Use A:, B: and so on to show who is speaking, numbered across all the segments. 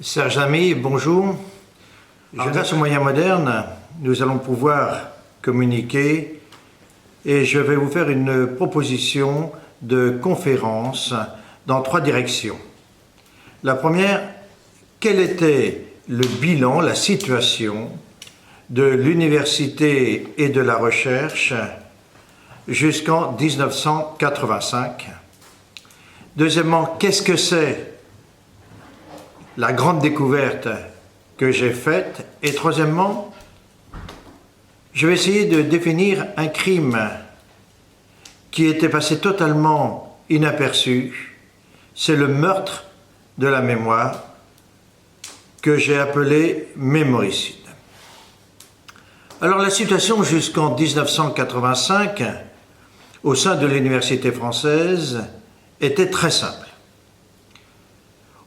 A: Chers amis, bonjour. Grâce aux moyens modernes, nous allons pouvoir communiquer et je vais vous faire une proposition de conférence dans 3 directions. La première, quel était le bilan, la situation de l'université et de la recherche jusqu'en 1985? Deuxièmement, qu'est-ce que c'est la grande découverte que j'ai faite? Et troisièmement, je vais essayer de définir un crime qui était passé totalement inaperçu. C'est le meurtre de la mémoire que j'ai appelé mémoricide. Alors la situation jusqu'en 1985 au sein de l'université française était très simple.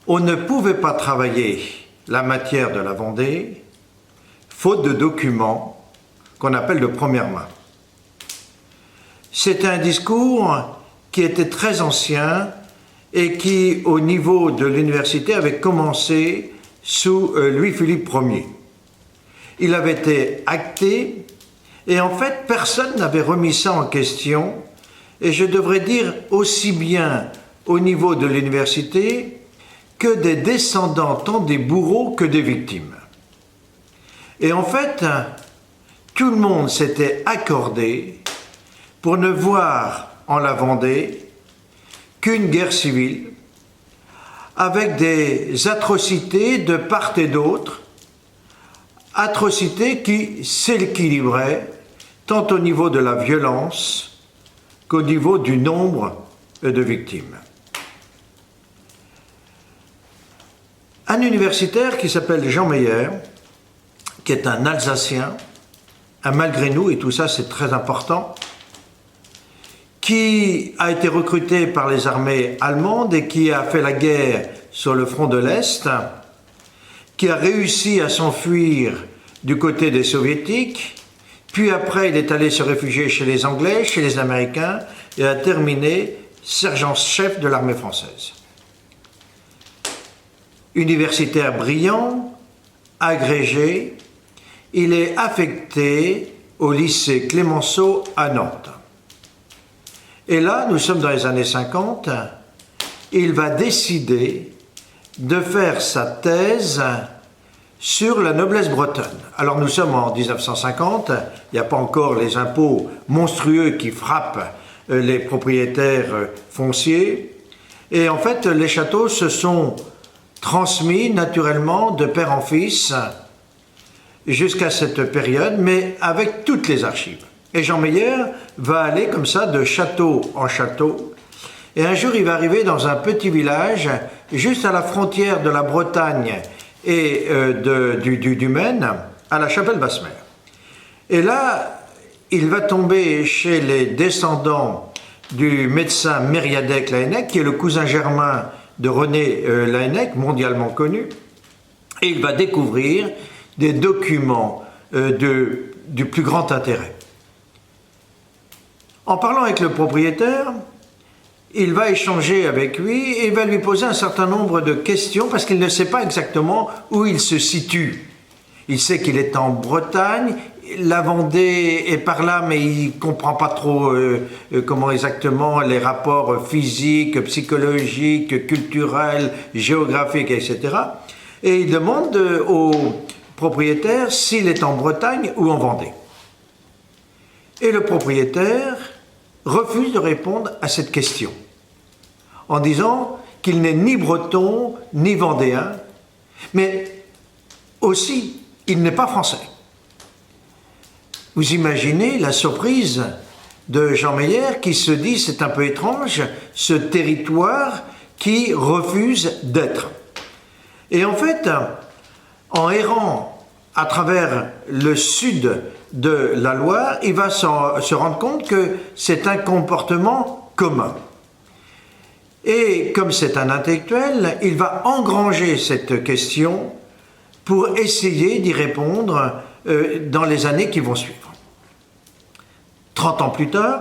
A: On ne pouvait pas travailler la matière de la Vendée faute de documents qu'on appelle de première main. C'était un discours qui était très ancien et qui, au niveau de l'université, avait commencé sous Louis-Philippe Ier. Il avait été acté et en fait, personne n'avait remis ça en question et je devrais dire aussi bien au niveau de l'université que des descendants tant des bourreaux que des victimes. Et en fait, tout le monde s'était accordé pour ne voir en la Vendée qu'une guerre civile avec des atrocités de part et d'autre, atrocités qui s'équilibraient tant au niveau de la violence qu'au niveau du nombre de victimes. Un universitaire qui s'appelle Jean Meyer, qui est un Alsacien, un malgré nous, et tout ça c'est très important, qui a été recruté par les armées allemandes et qui a fait la guerre sur le front de l'Est, qui a réussi à s'enfuir du côté des Soviétiques, puis après il est allé se réfugier chez les Anglais, chez les Américains, et a terminé sergent-chef de l'armée française. Universitaire brillant, agrégé, il est affecté au lycée Clémenceau à Nantes. Et là, nous sommes dans les années 50, il va décider de faire sa thèse sur la noblesse bretonne. Alors nous sommes en 1950, il n'y a pas encore les impôts monstrueux qui frappent les propriétaires fonciers, et en fait les châteaux se sont transmis naturellement de père en fils jusqu'à cette période, mais avec toutes les archives. Et Jean Meyer va aller comme ça de château en château, et un jour il va arriver dans un petit village juste à la frontière de la Bretagne et du Maine, à la Chapelle-Basse-Mer. Et là, il va tomber chez les descendants du médecin Mériadec Laënnec, qui est le cousin germain de René Laënnec, mondialement connu, et il va découvrir des documents du plus grand intérêt. En parlant avec le propriétaire, il va échanger avec lui et va lui poser un certain nombre de questions parce qu'il ne sait pas exactement où il se situe. Il sait qu'il est en Bretagne, la Vendée est par là, mais il ne comprend pas trop comment exactement les rapports physiques, psychologiques, culturels, géographiques, etc. Et il demande au propriétaire s'il est en Bretagne ou en Vendée. Et le propriétaire refuse de répondre à cette question, en disant qu'il n'est ni breton, ni vendéen, mais aussi, il n'est pas français. Vous imaginez la surprise de Jean Meyer qui se dit, c'est un peu étrange, ce territoire qui refuse d'être. Et en fait, en errant à travers le sud de la Loire, il va se rendre compte que c'est un comportement commun. Et comme c'est un intellectuel, il va engranger cette question pour essayer d'y répondre dans les années qui vont suivre. 30 ans plus tard,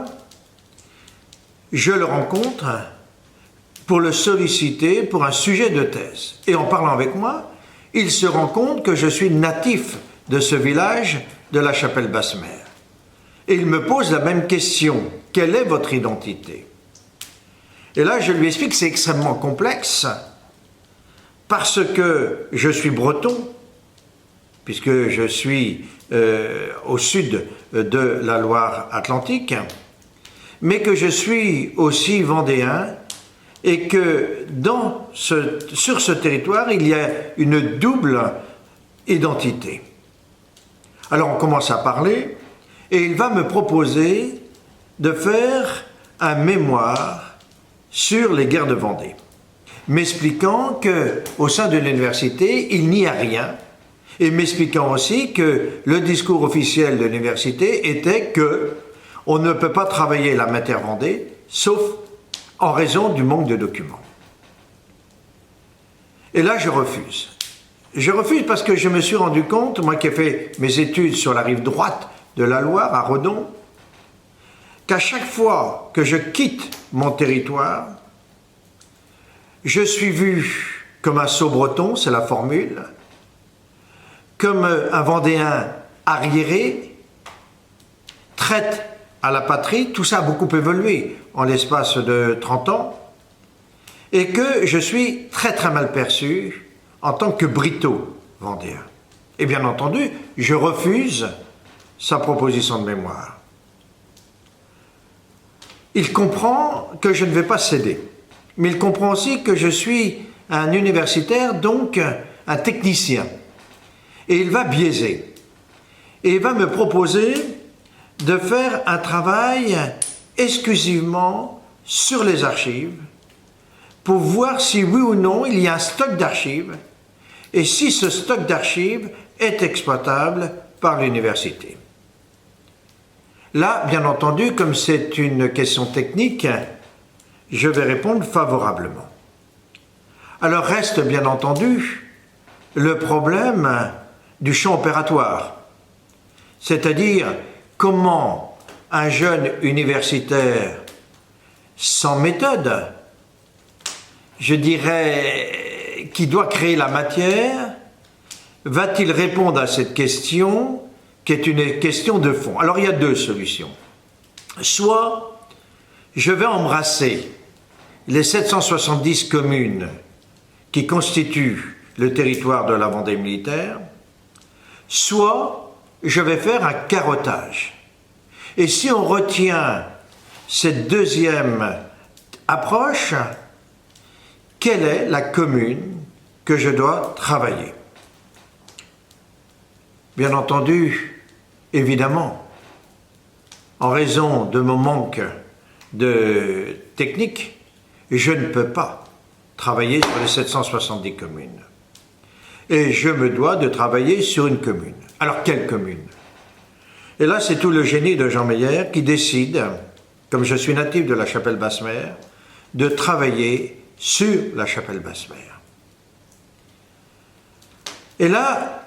A: je le rencontre pour le solliciter pour un sujet de thèse. Et en parlant avec moi, il se rend compte que je suis natif de ce village de la Chapelle-Basse-Mer. Et il me pose la même question. Quelle est votre identité? Et là, je lui explique que c'est extrêmement complexe parce que je suis breton, puisque je suis au sud de la Loire-Atlantique, mais que je suis aussi vendéen et que sur ce territoire, il y a une double identité. Alors on commence à parler et il va me proposer de faire un mémoire sur les guerres de Vendée, m'expliquant qu'au sein de l'université, il n'y a rien, et m'expliquant aussi que le discours officiel de l'université était que on ne peut pas travailler la matière Vendée, sauf en raison du manque de documents. Et là, je refuse. Je refuse parce que je me suis rendu compte, moi qui ai fait mes études sur la rive droite de la Loire, à Redon, qu'à chaque fois que je quitte mon territoire, je suis vu comme un sot-breton, c'est la formule, comme un Vendéen arriéré, traite à la patrie, tout ça a beaucoup évolué en l'espace de 30 ans, et que je suis très très mal perçu en tant que brito vendéen. Et bien entendu, je refuse sa proposition de mémoire. Il comprend que je ne vais pas céder, mais il comprend aussi que je suis un universitaire, donc un technicien. Et il va biaiser. Et il va me proposer de faire un travail exclusivement sur les archives pour voir si oui ou non il y a un stock d'archives et si ce stock d'archives est exploitable par l'université. Là, bien entendu, comme c'est une question technique, je vais répondre favorablement. Alors reste bien entendu le problème du champ opératoire, c'est-à-dire comment un jeune universitaire sans méthode, je dirais, qui doit créer la matière, va-t-il répondre à cette question qui est une question de fond? Alors il y a deux solutions. Soit je vais embrasser les 770 communes qui constituent le territoire de la Vendée militaire, soit je vais faire un carottage. Et si on retient cette deuxième approche, quelle est la commune que je dois travailler? Bien entendu, évidemment, en raison de mon manque de technique, je ne peux pas travailler sur les 770 communes. Et je me dois de travailler sur une commune. Alors, quelle commune? Et là, c'est tout le génie de Jean Meyer qui décide, comme je suis natif de la Chapelle-Basse-Mer, de travailler sur la Chapelle-Basse-Mer. Et là,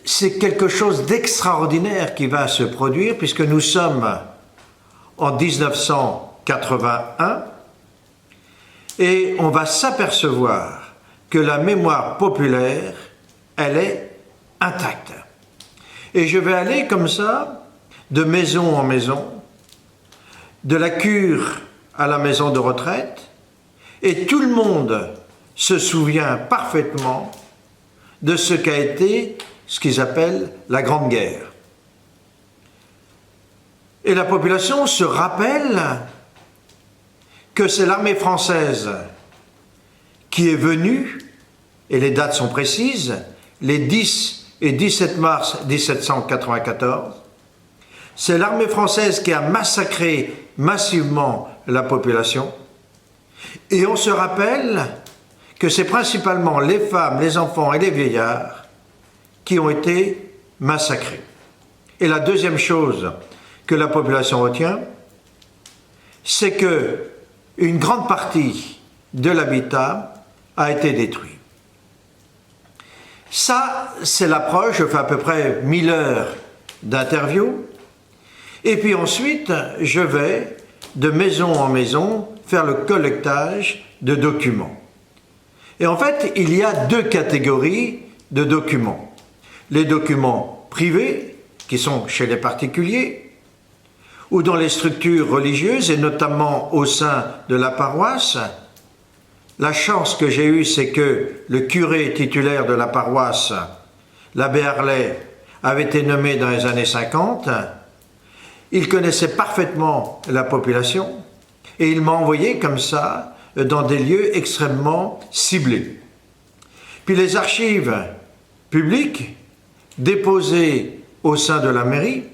A: c'est quelque chose d'extraordinaire qui va se produire, puisque nous sommes en 1981, et on va s'apercevoir que la mémoire populaire, elle est intacte. Et je vais aller comme ça, de maison en maison, de la cure à la maison de retraite, et tout le monde se souvient parfaitement de ce qu'a été ce qu'ils appellent la Grande Guerre. Et la population se rappelle que c'est l'armée française qui est venue, et les dates sont précises, les 10 et 17 mars 1794, c'est l'armée française qui a massacré massivement la population, et on se rappelle que c'est principalement les femmes, les enfants et les vieillards qui ont été massacrés. Et la deuxième chose que la population retient, c'est que une grande partie de l'habitat a été détruit. Ça, c'est l'approche, je fais à peu près 1000 heures d'interview, et puis ensuite, je vais de maison en maison faire le collectage de documents. Et en fait, il y a deux catégories de documents. Les documents privés, qui sont chez les particuliers, ou dans les structures religieuses, et notamment au sein de la paroisse. La chance que j'ai eue, c'est que le curé titulaire de la paroisse, l'abbé Harley, avait été nommé dans les années 50. Il connaissait parfaitement la population et il m'a envoyé comme ça dans des lieux extrêmement ciblés. Puis les archives publiques déposées au sein de la mairie,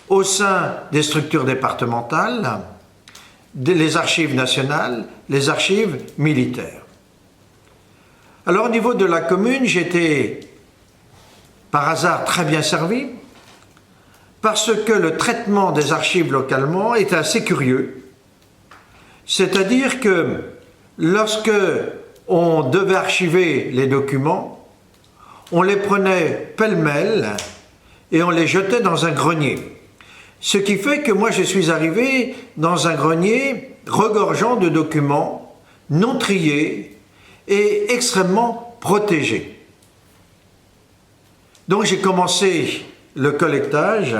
A: au sein des structures départementales, les archives nationales, les archives militaires. Alors au niveau de la commune, j'étais par hasard très bien servi parce que le traitement des archives localement était assez curieux. C'est-à-dire que lorsque on devait archiver les documents, on les prenait pêle-mêle et on les jetait dans un grenier. Ce qui fait que moi je suis arrivé dans un grenier regorgeant de documents non triés et extrêmement protégés. Donc j'ai commencé le collectage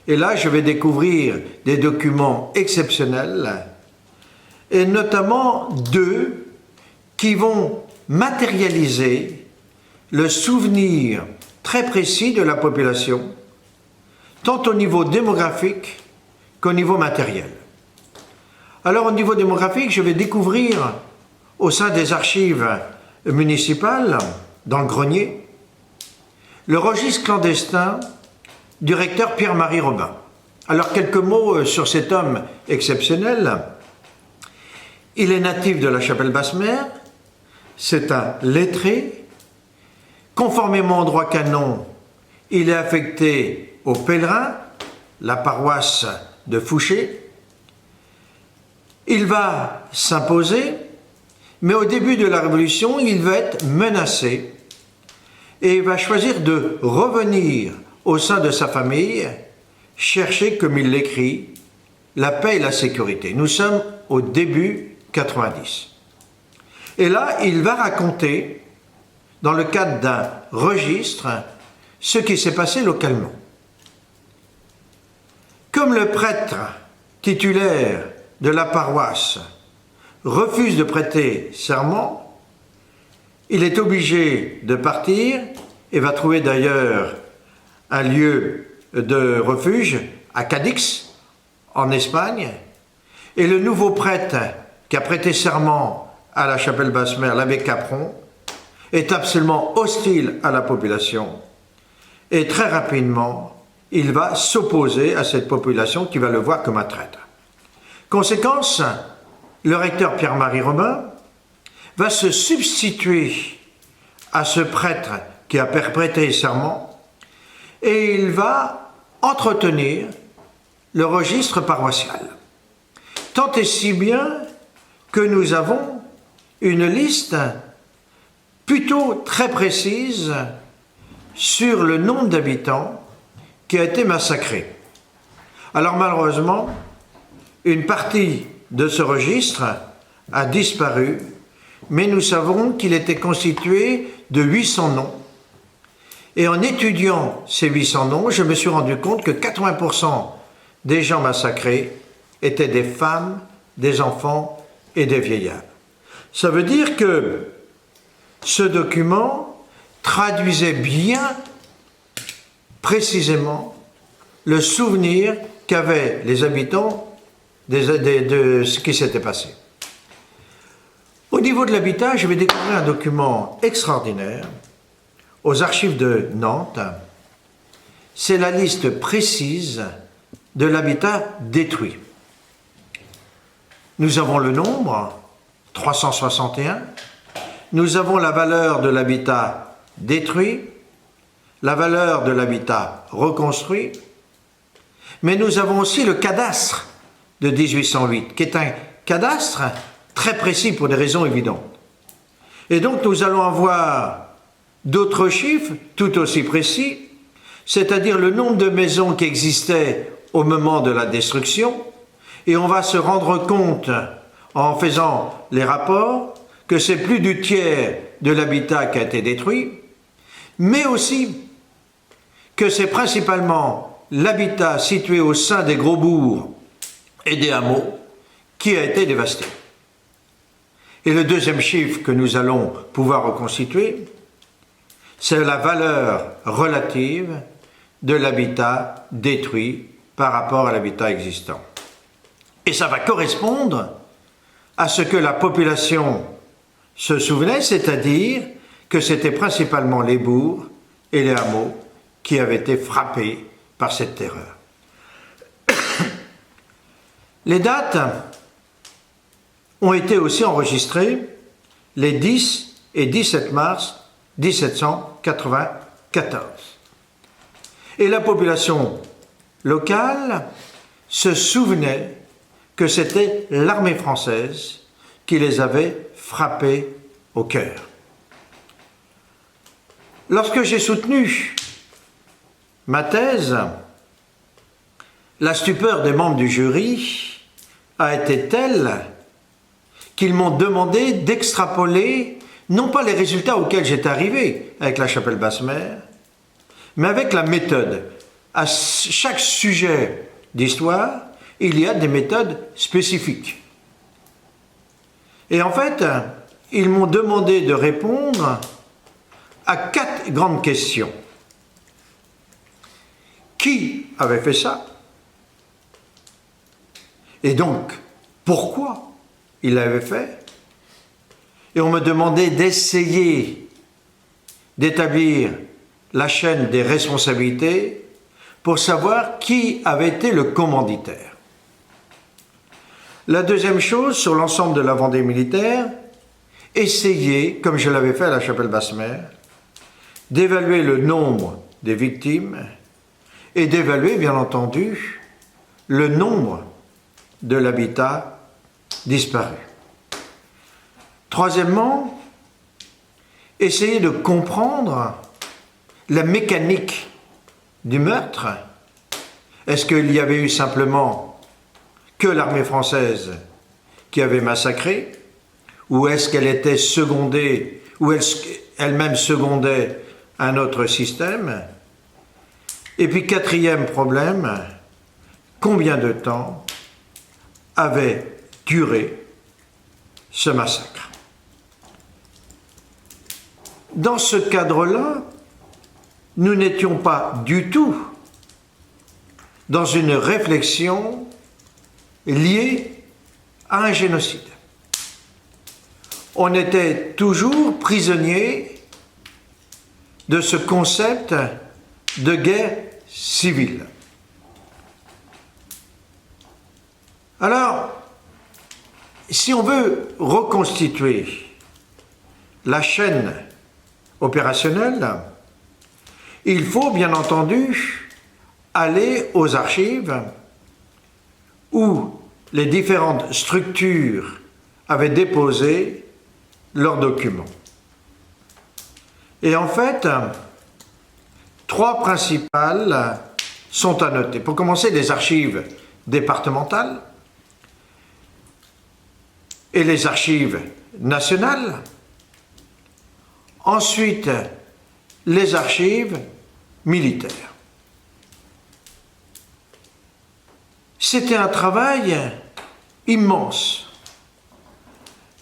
A: et là je vais découvrir des documents exceptionnels et notamment deux qui vont matérialiser le souvenir très précis de la population, tant au niveau démographique qu'au niveau matériel. Alors au niveau démographique, je vais découvrir au sein des archives municipales, dans le grenier, le registre clandestin du recteur Pierre-Marie Robin. Alors quelques mots sur cet homme exceptionnel. Il est natif de la Chapelle-Basse-Mer, c'est un lettré. Conformément au droit canon, il est affecté aux pèlerins, la paroisse de Fouché. Il va s'imposer, mais au début de la Révolution, il va être menacé et il va choisir de revenir au sein de sa famille, chercher, comme il l'écrit, la paix et la sécurité. Nous sommes au début 90. Et là, il va raconter, dans le cadre d'un registre, ce qui s'est passé localement. Comme le prêtre titulaire de la paroisse refuse de prêter serment, il est obligé de partir et va trouver d'ailleurs un lieu de refuge à Cadix, en Espagne. Et le nouveau prêtre qui a prêté serment à la Chapelle-Basse-Mer, l'abbé Capron, est absolument hostile à la population. Et très rapidement, il va s'opposer à cette population qui va le voir comme un traître. Conséquence, le recteur Pierre-Marie Robin va se substituer à ce prêtre qui a prêté serment et il va entretenir le registre paroissial. Tant et si bien que nous avons une liste plutôt très précise sur le nombre d'habitants qui a été massacré. Alors malheureusement, une partie de ce registre a disparu, mais nous savons qu'il était constitué de 800 noms. Et en étudiant ces 800 noms, je me suis rendu compte que 80% des gens massacrés étaient des femmes, des enfants et des vieillards. Ça veut dire que ce document traduisait bien précisément le souvenir qu'avaient les habitants de ce qui s'était passé. Au niveau de l'habitat, je vais découvrir un document extraordinaire aux archives de Nantes. C'est la liste précise de l'habitat détruit. Nous avons le nombre, 361. Nous avons la valeur de l'habitat détruit, la valeur de l'habitat reconstruit, mais nous avons aussi le cadastre de 1808, qui est un cadastre très précis pour des raisons évidentes. Et donc nous allons avoir d'autres chiffres tout aussi précis, c'est-à-dire le nombre de maisons qui existaient au moment de la destruction, et on va se rendre compte, en faisant les rapports, que c'est plus du tiers de l'habitat qui a été détruit, mais aussi que c'est principalement l'habitat situé au sein des gros bourgs et des hameaux qui a été dévasté. Et le deuxième chiffre que nous allons pouvoir reconstituer, c'est la valeur relative de l'habitat détruit par rapport à l'habitat existant. Et ça va correspondre à ce que la population se souvenait, c'est-à-dire que c'était principalement les bourgs et les hameaux qui avaient été frappés par cette terreur. Les dates ont été aussi enregistrées les 10 et 17 mars 1794. Et la population locale se souvenait que c'était l'armée française qui les avait frappés au cœur. Lorsque j'ai soutenu ma thèse, la stupeur des membres du jury a été telle qu'ils m'ont demandé d'extrapoler non pas les résultats auxquels j'étais arrivé avec la chapelle basse-mère, mais avec la méthode. À chaque sujet d'histoire, il y a des méthodes spécifiques. Et en fait, ils m'ont demandé de répondre à 4 grandes questions. Qui avait fait ça? Et donc, pourquoi il l'avait fait? Et on me demandait d'essayer d'établir la chaîne des responsabilités pour savoir qui avait été le commanditaire. La deuxième chose, sur l'ensemble de la Vendée militaire, essayer, comme je l'avais fait à la chapelle basse-mère, d'évaluer le nombre des victimes et d'évaluer, bien entendu, le nombre de l'habitat disparu. Troisièmement, essayer de comprendre la mécanique du meurtre. Est-ce qu'il y avait eu simplement que l'armée française qui avait massacré, ou est-ce qu'elle était secondée, ou elle-même secondait un autre système? Et puis quatrième problème, combien de temps avait duré ce massacre? Dans ce cadre-là, nous n'étions pas du tout dans une réflexion liée à un génocide. On était toujours prisonnier de ce concept de guerre civile. Alors, si on veut reconstituer la chaîne opérationnelle, il faut bien entendu aller aux archives où les différentes structures avaient déposé leurs documents. Et en fait, 3 principales sont à noter. Pour commencer, les archives départementales et les archives nationales. Ensuite, les archives militaires. C'était un travail immense,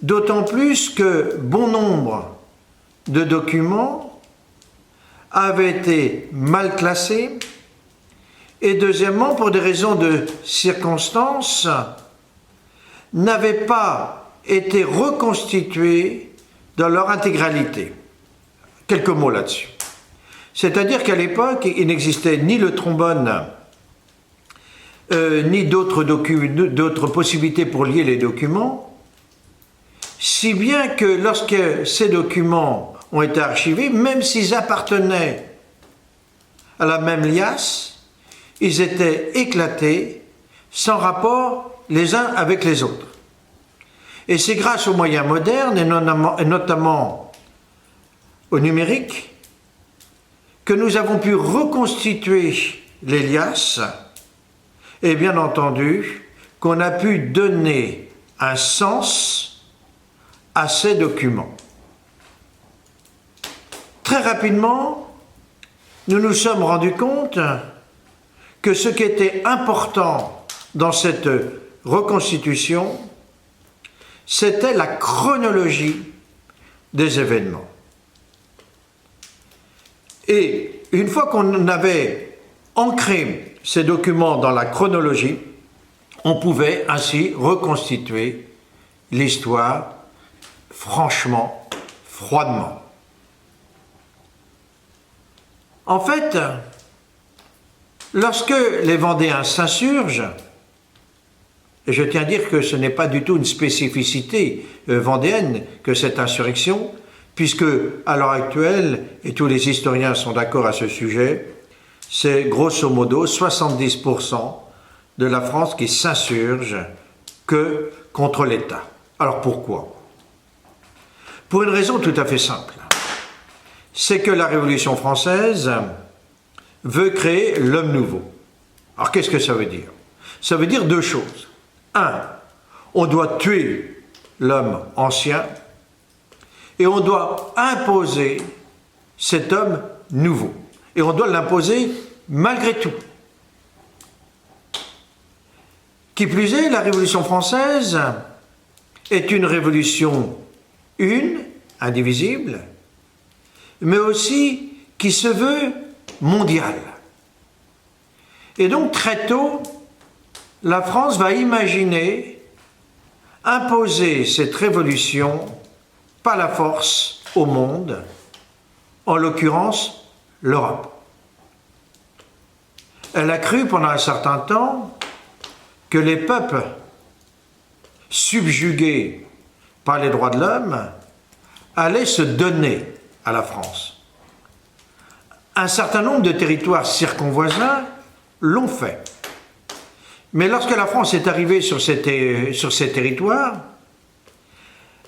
A: d'autant plus que bon nombre de documents avaient été mal classés et deuxièmement, pour des raisons de circonstances, n'avaient pas été reconstitués dans leur intégralité. Quelques mots là-dessus. C'est-à-dire qu'à l'époque, il n'existait ni le trombone, ni d'autres possibilités pour lier les documents, si bien que lorsque ces documents ont été archivés, même s'ils appartenaient à la même liasse, ils étaient éclatés, sans rapport les uns avec les autres. Et c'est grâce aux moyens modernes, et notamment au numérique, que nous avons pu reconstituer les liasses, et bien entendu qu'on a pu donner un sens à ces documents. Très rapidement, nous nous sommes rendus compte que ce qui était important dans cette reconstitution, c'était la chronologie des événements. Et une fois qu'on avait ancré ces documents dans la chronologie, on pouvait ainsi reconstituer l'histoire franchement, froidement. En fait, lorsque les Vendéens s'insurgent, et je tiens à dire que ce n'est pas du tout une spécificité vendéenne que cette insurrection, puisque à l'heure actuelle, et tous les historiens sont d'accord à ce sujet, c'est grosso modo 70% de la France qui s'insurge que contre l'État. Alors pourquoi? Pour une raison tout à fait simple. C'est que la Révolution française veut créer l'homme nouveau. Alors qu'est-ce que ça veut dire? Ça veut dire deux choses. Un, on doit tuer l'homme ancien et on doit imposer cet homme nouveau. Et on doit l'imposer malgré tout. Qui plus est, la Révolution française est une révolution une, indivisible, mais aussi qui se veut mondiale. Et donc très tôt, la France va imaginer imposer cette révolution par la force au monde, en l'occurrence l'Europe. Elle a cru pendant un certain temps que les peuples subjugués par les droits de l'homme allaient se donner à la France. Un certain nombre de territoires circonvoisins l'ont fait. Mais lorsque la France est arrivée sur ces territoires,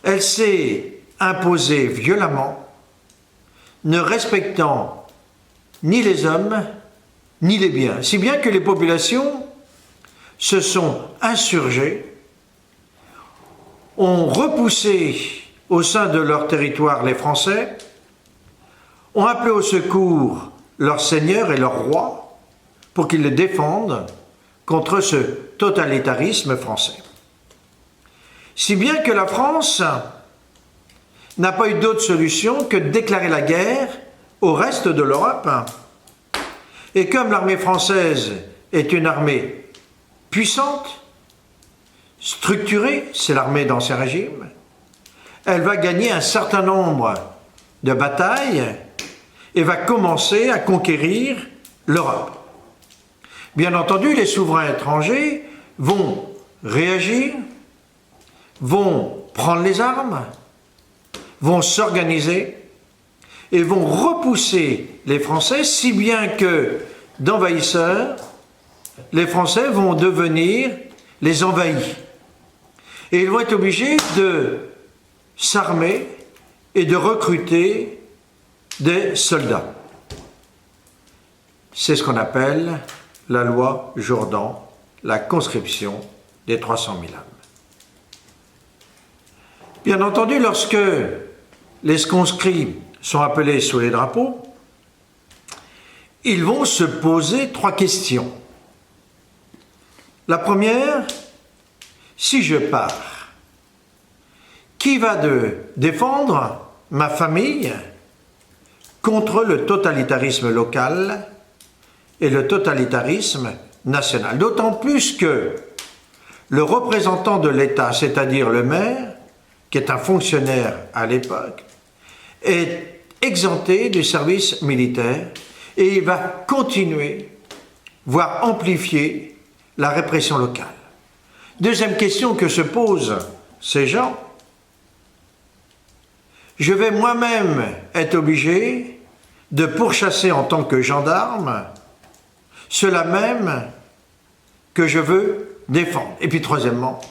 A: elle s'est imposée violemment, ne respectant ni les hommes, ni les biens. Si bien que les populations se sont insurgées, ont repoussé au sein de leur territoire les Français, ont appelé au secours leurs seigneurs et leurs rois pour qu'ils les défendent contre ce totalitarisme français. Si bien que la France n'a pas eu d'autre solution que de déclarer la guerre au reste de l'Europe. Et comme l'armée française est une armée puissante, structurée, c'est l'armée d'Ancien Régime, elle va gagner un certain nombre de batailles et va commencer à conquérir l'Europe. Bien entendu, les souverains étrangers vont réagir, vont prendre les armes, vont s'organiser et vont repousser les Français, si bien que, d'envahisseurs, les Français vont devenir les envahis. Et ils vont être obligés de s'armer et de recruter des soldats. C'est ce qu'on appelle la loi Jourdan, la conscription des 300 000 âmes. Bien entendu, lorsque les conscrits sont appelés sous les drapeaux, ils vont se poser trois questions. La première, si je pars, qui va défendre ma famille contre le totalitarisme local et le totalitarisme national? D'autant plus que le représentant de l'État, c'est-à-dire le maire, qui est un fonctionnaire à l'époque, est exempté du service militaire et il va continuer, voire amplifier, la répression locale. Deuxième question que se posent ces gens, je vais moi-même être obligé de pourchasser en tant que gendarme ceux-là même que je veux défendre. Et puis troisièmement,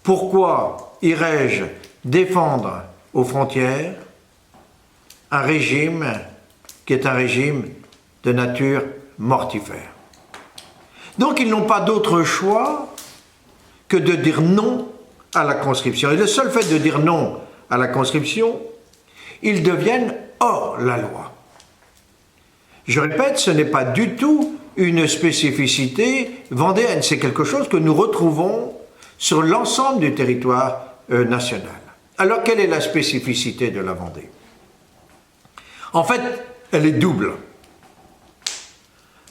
A: pourquoi irais-je défendre aux frontières un régime qui est un régime de nature mortifère? Donc ils n'ont pas d'autre choix que de dire non à la conscription. Et le seul fait de dire non à la conscription, ils deviennent hors la loi. Je répète, ce n'est pas du tout une spécificité vendéenne, c'est quelque chose que nous retrouvons sur l'ensemble du territoire national. Alors, quelle est la spécificité de la Vendée? En fait, elle est double.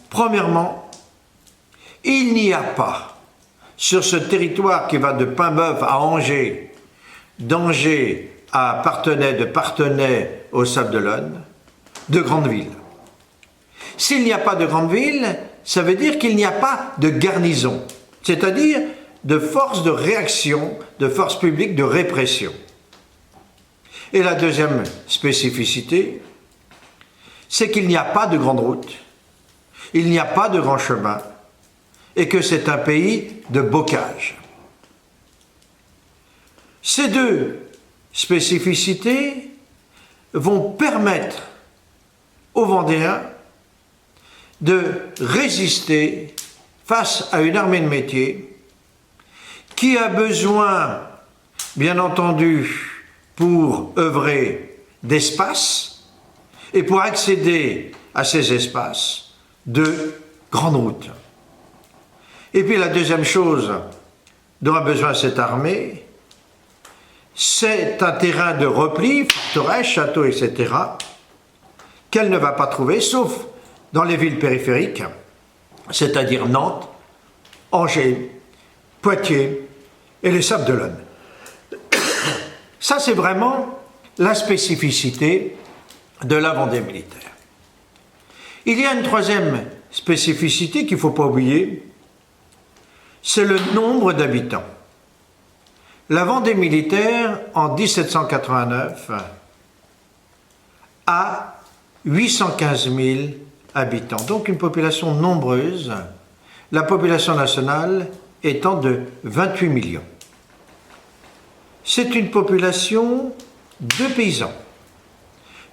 A: Premièrement, il n'y a pas, sur ce territoire qui va de Paimboeuf à Angers, d'Angers à Parthenay, de Parthenay au Sable d'Olonne, de grandes villes. S'il n'y a pas de grandes villes, ça veut dire qu'il n'y a pas de garnison, c'est-à-dire de force de réaction, de force publique de répression. Et la deuxième spécificité, c'est qu'il n'y a pas de grande route, il n'y a pas de grand chemin, et que c'est un pays de bocage. Ces deux spécificités vont permettre aux Vendéens de résister face à une armée de métier qui a besoin, bien entendu, pour œuvrer d'espace et pour accéder à ces espaces de grandes routes. Et puis la deuxième chose dont a besoin cette armée, c'est un terrain de repli, forteresse, château, etc., qu'elle ne va pas trouver, sauf dans les villes périphériques, c'est-à-dire Nantes, Angers, Poitiers et les Sables d'Olonne. Ça, c'est vraiment la spécificité de la Vendée militaire. Il y a une troisième spécificité qu'il ne faut pas oublier, c'est le nombre d'habitants. La Vendée militaire, en 1789, a 815 000 habitants, donc une population nombreuse, la population nationale étant de 28 millions. C'est une population de paysans.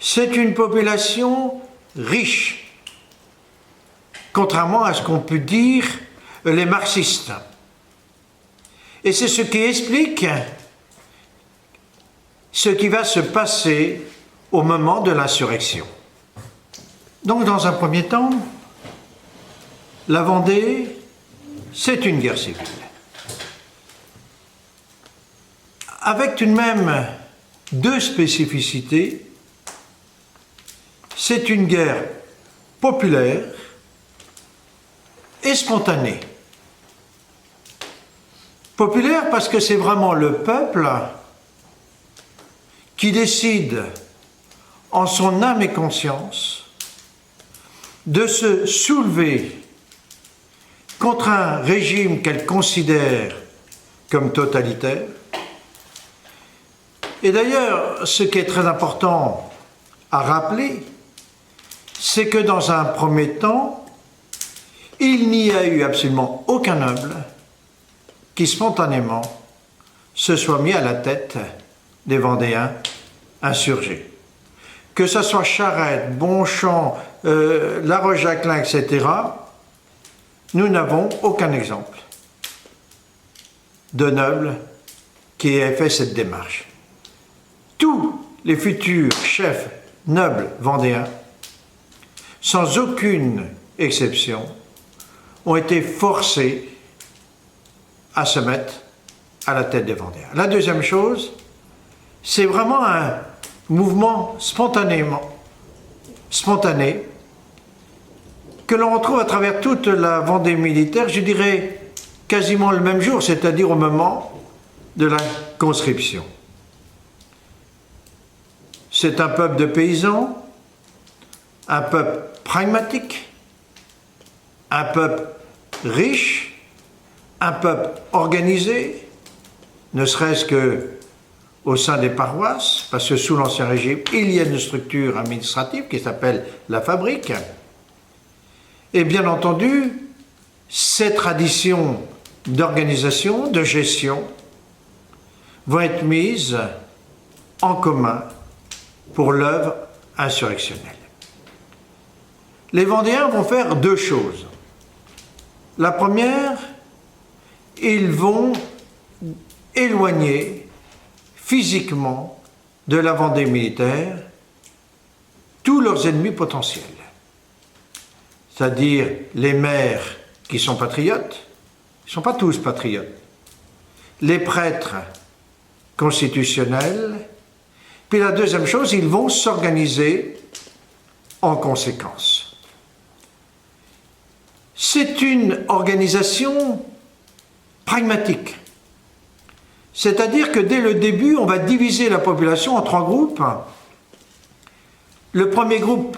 A: C'est une population riche, contrairement à ce qu'ont pu dire les marxistes. Et c'est ce qui explique ce qui va se passer au moment de l'insurrection. Donc, dans un premier temps, la Vendée, c'est une guerre civile. Avec tout de même deux spécificités. C'est une guerre populaire et spontanée. Populaire parce que c'est vraiment le peuple qui décide en son âme et conscience de se soulever contre un régime qu'elle considère comme totalitaire. Et d'ailleurs, ce qui est très important à rappeler, c'est que dans un premier temps, il n'y a eu absolument aucun noble qui spontanément se soit mis à la tête des Vendéens insurgés. Que ce soit Charette, Bonchamp, La Roche-Jacquelin, etc., nous n'avons aucun exemple de noble qui ait fait cette démarche. Tous les futurs chefs nobles vendéens, sans aucune exception, ont été forcés à se mettre à la tête des Vendéens. La deuxième chose, c'est vraiment un mouvement spontané que l'on retrouve à travers toute la Vendée militaire, je dirais quasiment le même jour, c'est-à-dire au moment de la conscription. C'est un peuple de paysans, un peuple pragmatique, un peuple riche, un peuple organisé, ne serait-ce que au sein des paroisses, parce que sous l'Ancien Régime, il y a une structure administrative qui s'appelle la fabrique. Et bien entendu, ces traditions d'organisation, de gestion, vont être mises en commun pour l'œuvre insurrectionnelle. Les Vendéens vont faire deux choses. La première, ils vont éloigner physiquement de la Vendée militaire tous leurs ennemis potentiels, c'est-à-dire les maires qui sont patriotes, ils ne sont pas tous patriotes, les prêtres constitutionnels, puis la deuxième chose, ils vont s'organiser en conséquence. C'est une organisation pragmatique, c'est-à-dire que dès le début, on va diviser la population en 3 groupes. Le premier groupe,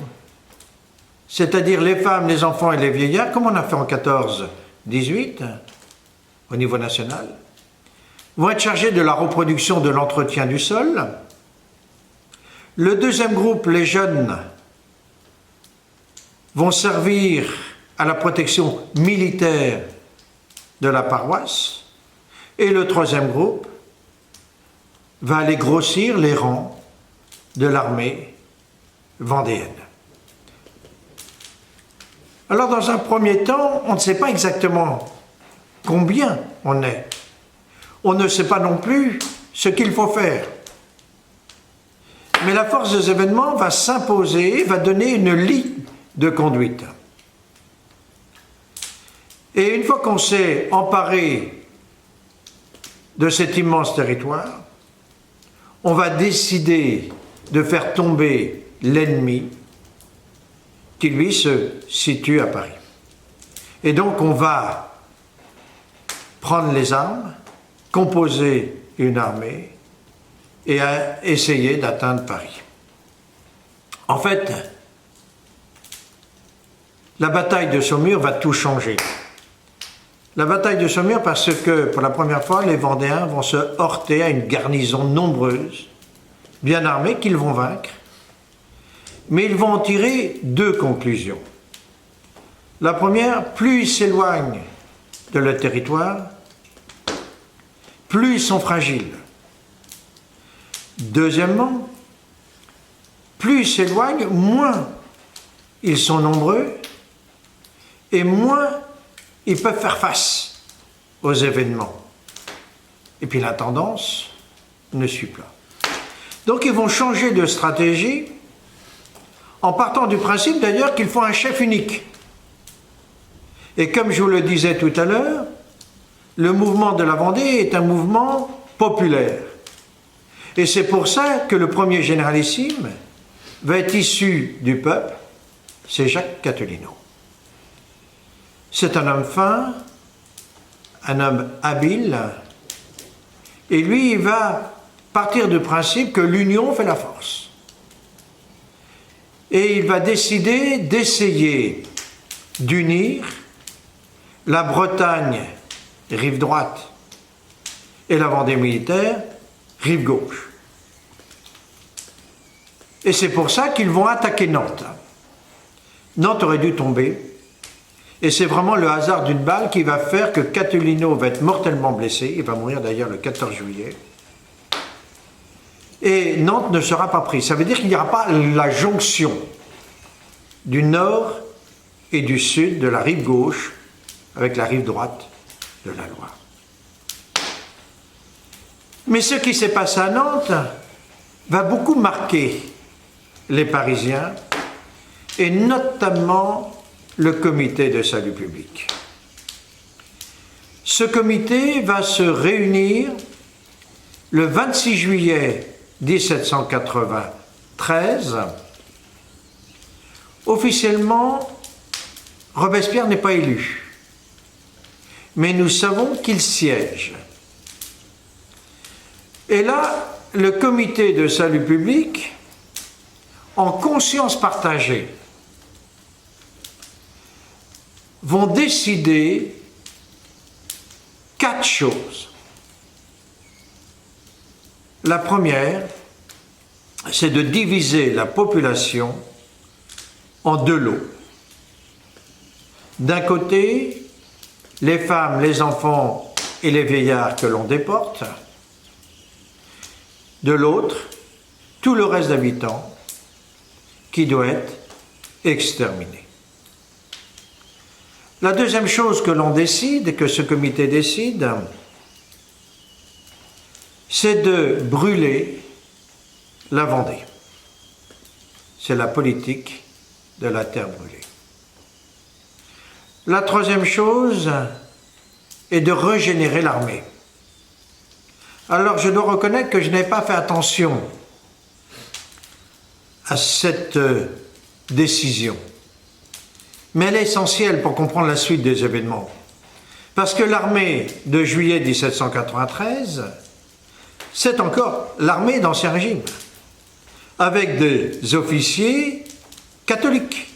A: c'est-à-dire les femmes, les enfants et les vieillards, comme on a fait en 14-18 au niveau national, vont être chargés de la reproduction, de l'entretien du sol. Le deuxième groupe, les jeunes, vont servir à la protection militaire de la paroisse. Et le troisième groupe va aller grossir les rangs de l'armée vendéenne. Alors, dans un premier temps, on ne sait pas exactement combien on est. On ne sait pas non plus ce qu'il faut faire. Mais la force des événements va s'imposer, va donner une ligne de conduite. Et une fois qu'on s'est emparé de cet immense territoire, on va décider de faire tomber l'ennemi qui, lui, se situe à Paris. Et donc, on va prendre les armes, composer une armée et essayer d'atteindre Paris. En fait, la bataille de Saumur va tout changer. La bataille de Saumur parce que, pour la première fois, les Vendéens vont se heurter à une garnison nombreuse, bien armée, qu'ils vont vaincre. Mais ils vont en tirer 2 conclusions. La première, plus ils s'éloignent de leur territoire, plus ils sont fragiles. Deuxièmement, plus ils s'éloignent, moins ils sont nombreux et moins ils peuvent faire face aux événements. Et puis la tendance ne suit pas. Donc ils vont changer de stratégie en partant du principe d'ailleurs qu'il faut un chef unique. Et comme je vous le disais tout à l'heure, le mouvement de la Vendée est un mouvement populaire. Et c'est pour ça que le premier généralissime va être issu du peuple, c'est Jacques Catulino. C'est un homme fin, un homme habile, et lui, il va partir du principe que l'union fait la force. Et il va décider d'essayer d'unir la Bretagne, rive droite, et la Vendée militaire, rive gauche. Et c'est pour ça qu'ils vont attaquer Nantes. Nantes aurait dû tomber, et c'est vraiment le hasard d'une balle qui va faire que Catulino va être mortellement blessé, il va mourir d'ailleurs le 14 juillet, et Nantes ne sera pas prise. Ça veut dire qu'il n'y aura pas la jonction du nord et du sud, de la rive gauche, avec la rive droite de la Loire. Mais ce qui s'est passé à Nantes va beaucoup marquer les Parisiens, et notamment le comité de salut public. Ce comité va se réunir le 26 juillet 1793. Officiellement, Robespierre n'est pas élu, mais nous savons qu'il siège. Et là, le comité de salut public, en conscience partagée, vont décider 4 choses. La première, c'est de diviser la population en 2 lots. D'un côté, les femmes, les enfants et les vieillards que l'on déporte. De l'autre, tout le reste d'habitants qui doit être exterminé. La deuxième chose que l'on décide, et que ce comité décide, c'est de brûler la Vendée. C'est la politique de la terre brûlée. La troisième chose est de régénérer l'armée. Alors je dois reconnaître que je n'ai pas fait attention à cette décision. Mais elle est essentielle pour comprendre la suite des événements. Parce que l'armée de juillet 1793, c'est encore l'armée d'Ancien Régime, avec des officiers catholiques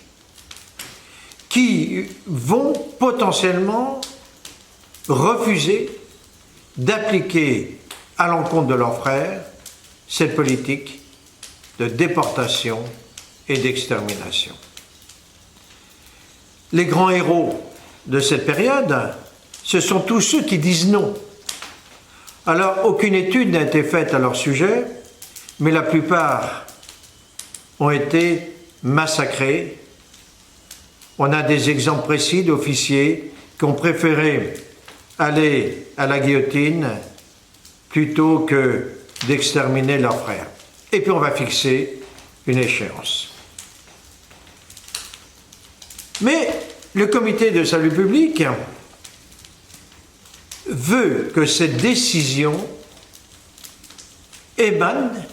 A: qui vont potentiellement refuser d'appliquer à l'encontre de leurs frères cette politique de déportation et d'extermination. Les grands héros de cette période, ce sont tous ceux qui disent non. Alors, aucune étude n'a été faite à leur sujet, mais la plupart ont été massacrés. On a des exemples précis d'officiers qui ont préféré aller à la guillotine plutôt que d'exterminer leurs frères. Et puis on va fixer une échéance. Mais le comité de salut public veut que cette décision émane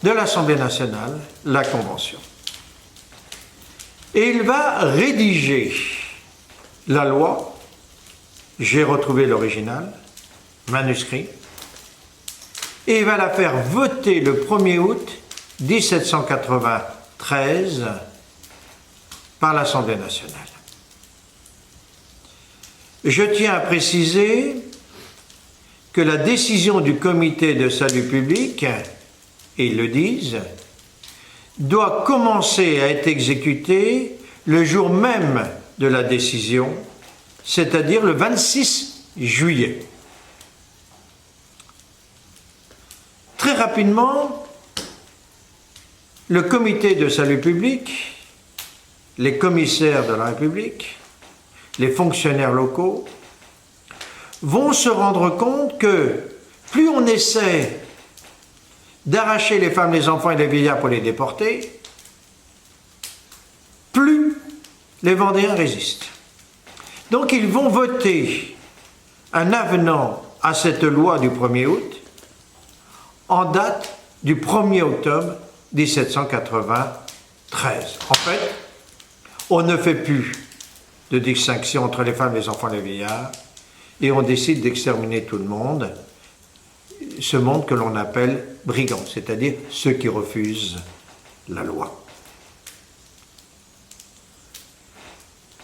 A: de l'Assemblée nationale, la Convention. Et il va rédiger la loi, j'ai retrouvé l'original, manuscrit, et il va la faire voter le 1er août 1793 par l'Assemblée nationale. Je tiens à préciser que la décision du comité de salut public, et ils le disent, doit commencer à être exécutée le jour même de la décision, c'est-à-dire le 26 juillet. Très rapidement, le comité de salut public, les commissaires de la République, les fonctionnaires locaux, vont se rendre compte que plus on essaie d'arracher les femmes, les enfants et les vieillards pour les déporter, plus les Vendéens résistent. Donc ils vont voter un avenant à cette loi du 1er août en date du 1er octobre 1793. En fait, on ne fait plus de distinction entre les femmes, les enfants et les vieillards, et on décide d'exterminer tout le monde, ce monde que l'on appelle brigands, c'est-à-dire ceux qui refusent la loi.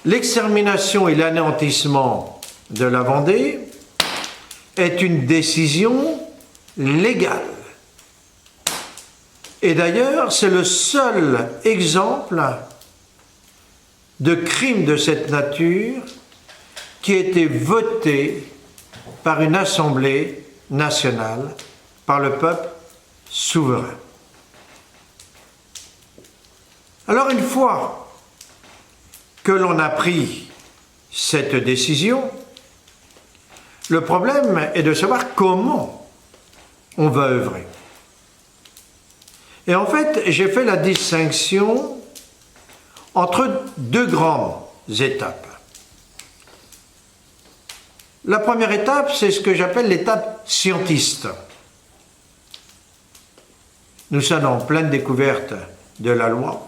A: L'extermination et l'anéantissement de la Vendée est une décision légale. Et d'ailleurs, c'est le seul exemple de crime de cette nature qui a été voté par une assemblée nationale, par le peuple souverain. Alors une fois que l'on a pris cette décision, le problème est de savoir comment on va œuvrer. Et en fait, j'ai fait la distinction entre deux grandes étapes. La première étape, c'est ce que j'appelle l'étape scientiste. Nous sommes en pleine découverte de la loi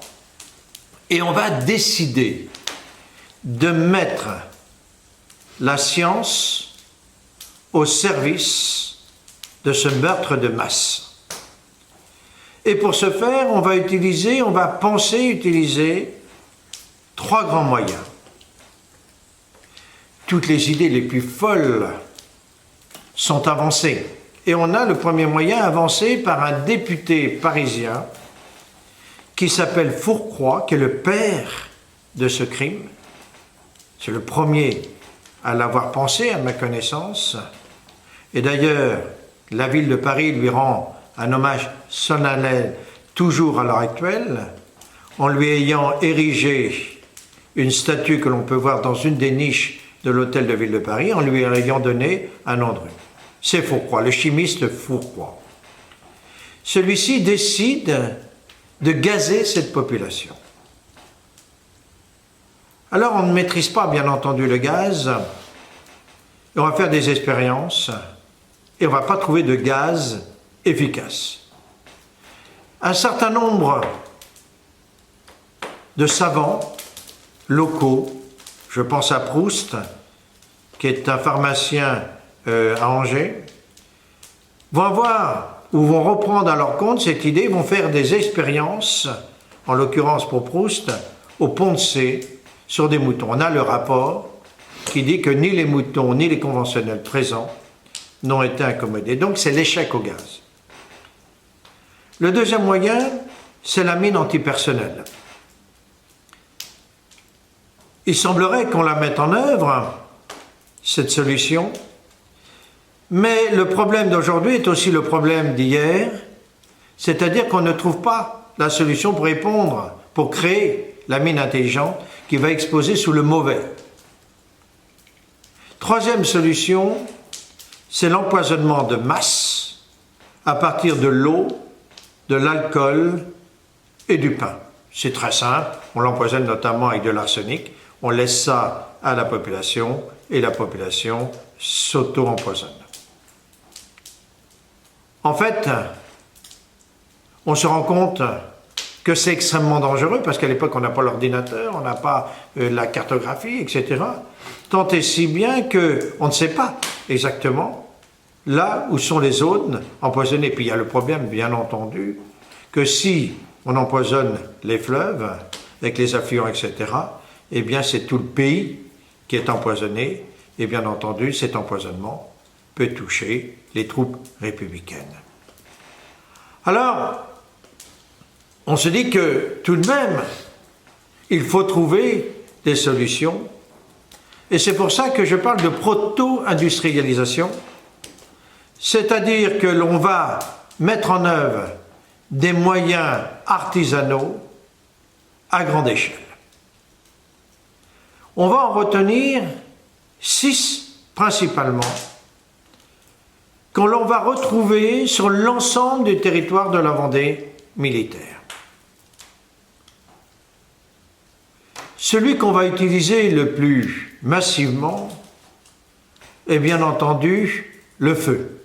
A: et on va décider de mettre la science au service de ce meurtre de masse. Et pour ce faire, on va penser utiliser trois grands moyens. Toutes les idées les plus folles sont avancées. Et on a le premier moyen avancé par un député parisien qui s'appelle Fourcroy, qui est le père de ce crime. C'est le premier à l'avoir pensé, à ma connaissance. Et d'ailleurs, la ville de Paris lui rend un hommage solennel toujours à l'heure actuelle, en lui ayant érigé une statue que l'on peut voir dans une des niches de l'hôtel de ville de Paris, en lui ayant donné un nom de rue. C'est Fourcroy, le chimiste Fourcroy. celui-ci décide de gazer cette population. Alors on ne maîtrise pas bien entendu le gaz, et on va faire des expériences, et on ne va pas trouver de gaz efficace. Un certain nombre de savants locaux, je pense à Proust, qui est un pharmacien à Angers, vont reprendre à leur compte cette idée, vont faire des expériences, en l'occurrence pour Proust, au Pont de C, sur des moutons. On a le rapport qui dit que ni les moutons, ni les conventionnels présents n'ont été incommodés. Donc c'est l'échec au gaz. Le deuxième moyen, c'est la mine antipersonnelle. Il semblerait qu'on la mette en œuvre, cette solution, mais le problème d'aujourd'hui est aussi le problème d'hier, c'est-à-dire qu'on ne trouve pas la solution pour répondre, pour créer la mine intelligente qui va exploser sous le mauvais. Troisième solution, c'est l'empoisonnement de masse à partir de l'eau, de l'alcool et du pain. C'est très simple, on l'empoisonne notamment avec de l'arsenic, on laisse ça à la population et la population s'auto-empoisonne. En fait, on se rend compte que c'est extrêmement dangereux parce qu'à l'époque on n'a pas l'ordinateur, on n'a pas la cartographie, etc. Tant et si bien qu'on ne sait pas exactement là où sont les zones empoisonnées. Puis il y a le problème, bien entendu, que si on empoisonne les fleuves avec les affluents, etc., eh bien c'est tout le pays qui est empoisonné, et bien entendu cet empoisonnement peut toucher les troupes républicaines. Alors, on se dit que tout de même, il faut trouver des solutions, et c'est pour ça que je parle de proto-industrialisation, c'est-à-dire que l'on va mettre en œuvre des moyens artisanaux à grande échelle. On va en retenir 6 principalement, que l'on va retrouver sur l'ensemble du territoire de la Vendée militaire. Celui qu'on va utiliser le plus massivement est bien entendu le feu.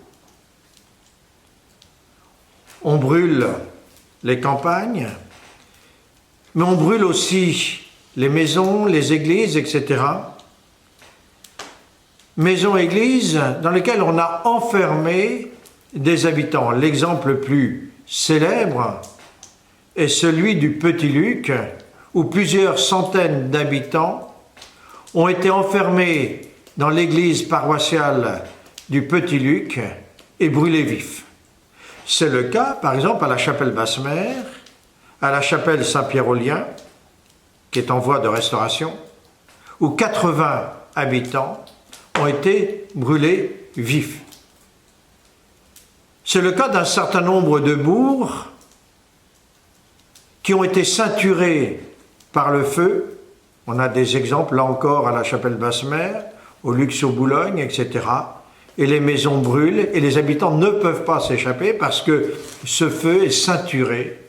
A: On brûle les campagnes, mais on brûle aussi les maisons, les églises, etc. Maisons, églises dans lesquelles on a enfermé des habitants. L'exemple le plus célèbre est celui du Petit Luc, où plusieurs centaines d'habitants ont été enfermés dans l'église paroissiale du Petit Luc et brûlés vifs. C'est le cas, par exemple, à la chapelle Basse-Mère, à la chapelle Saint-Pierre-aux-Liens, qui est en voie de restauration, où 80 habitants ont été brûlés vifs. C'est le cas d'un certain nombre de bourgs qui ont été ceinturés par le feu. On a des exemples, là encore, à la chapelle Basse-Mère, au Luxo-Boulogne, etc. Et les maisons brûlent et les habitants ne peuvent pas s'échapper parce que ce feu est ceinturé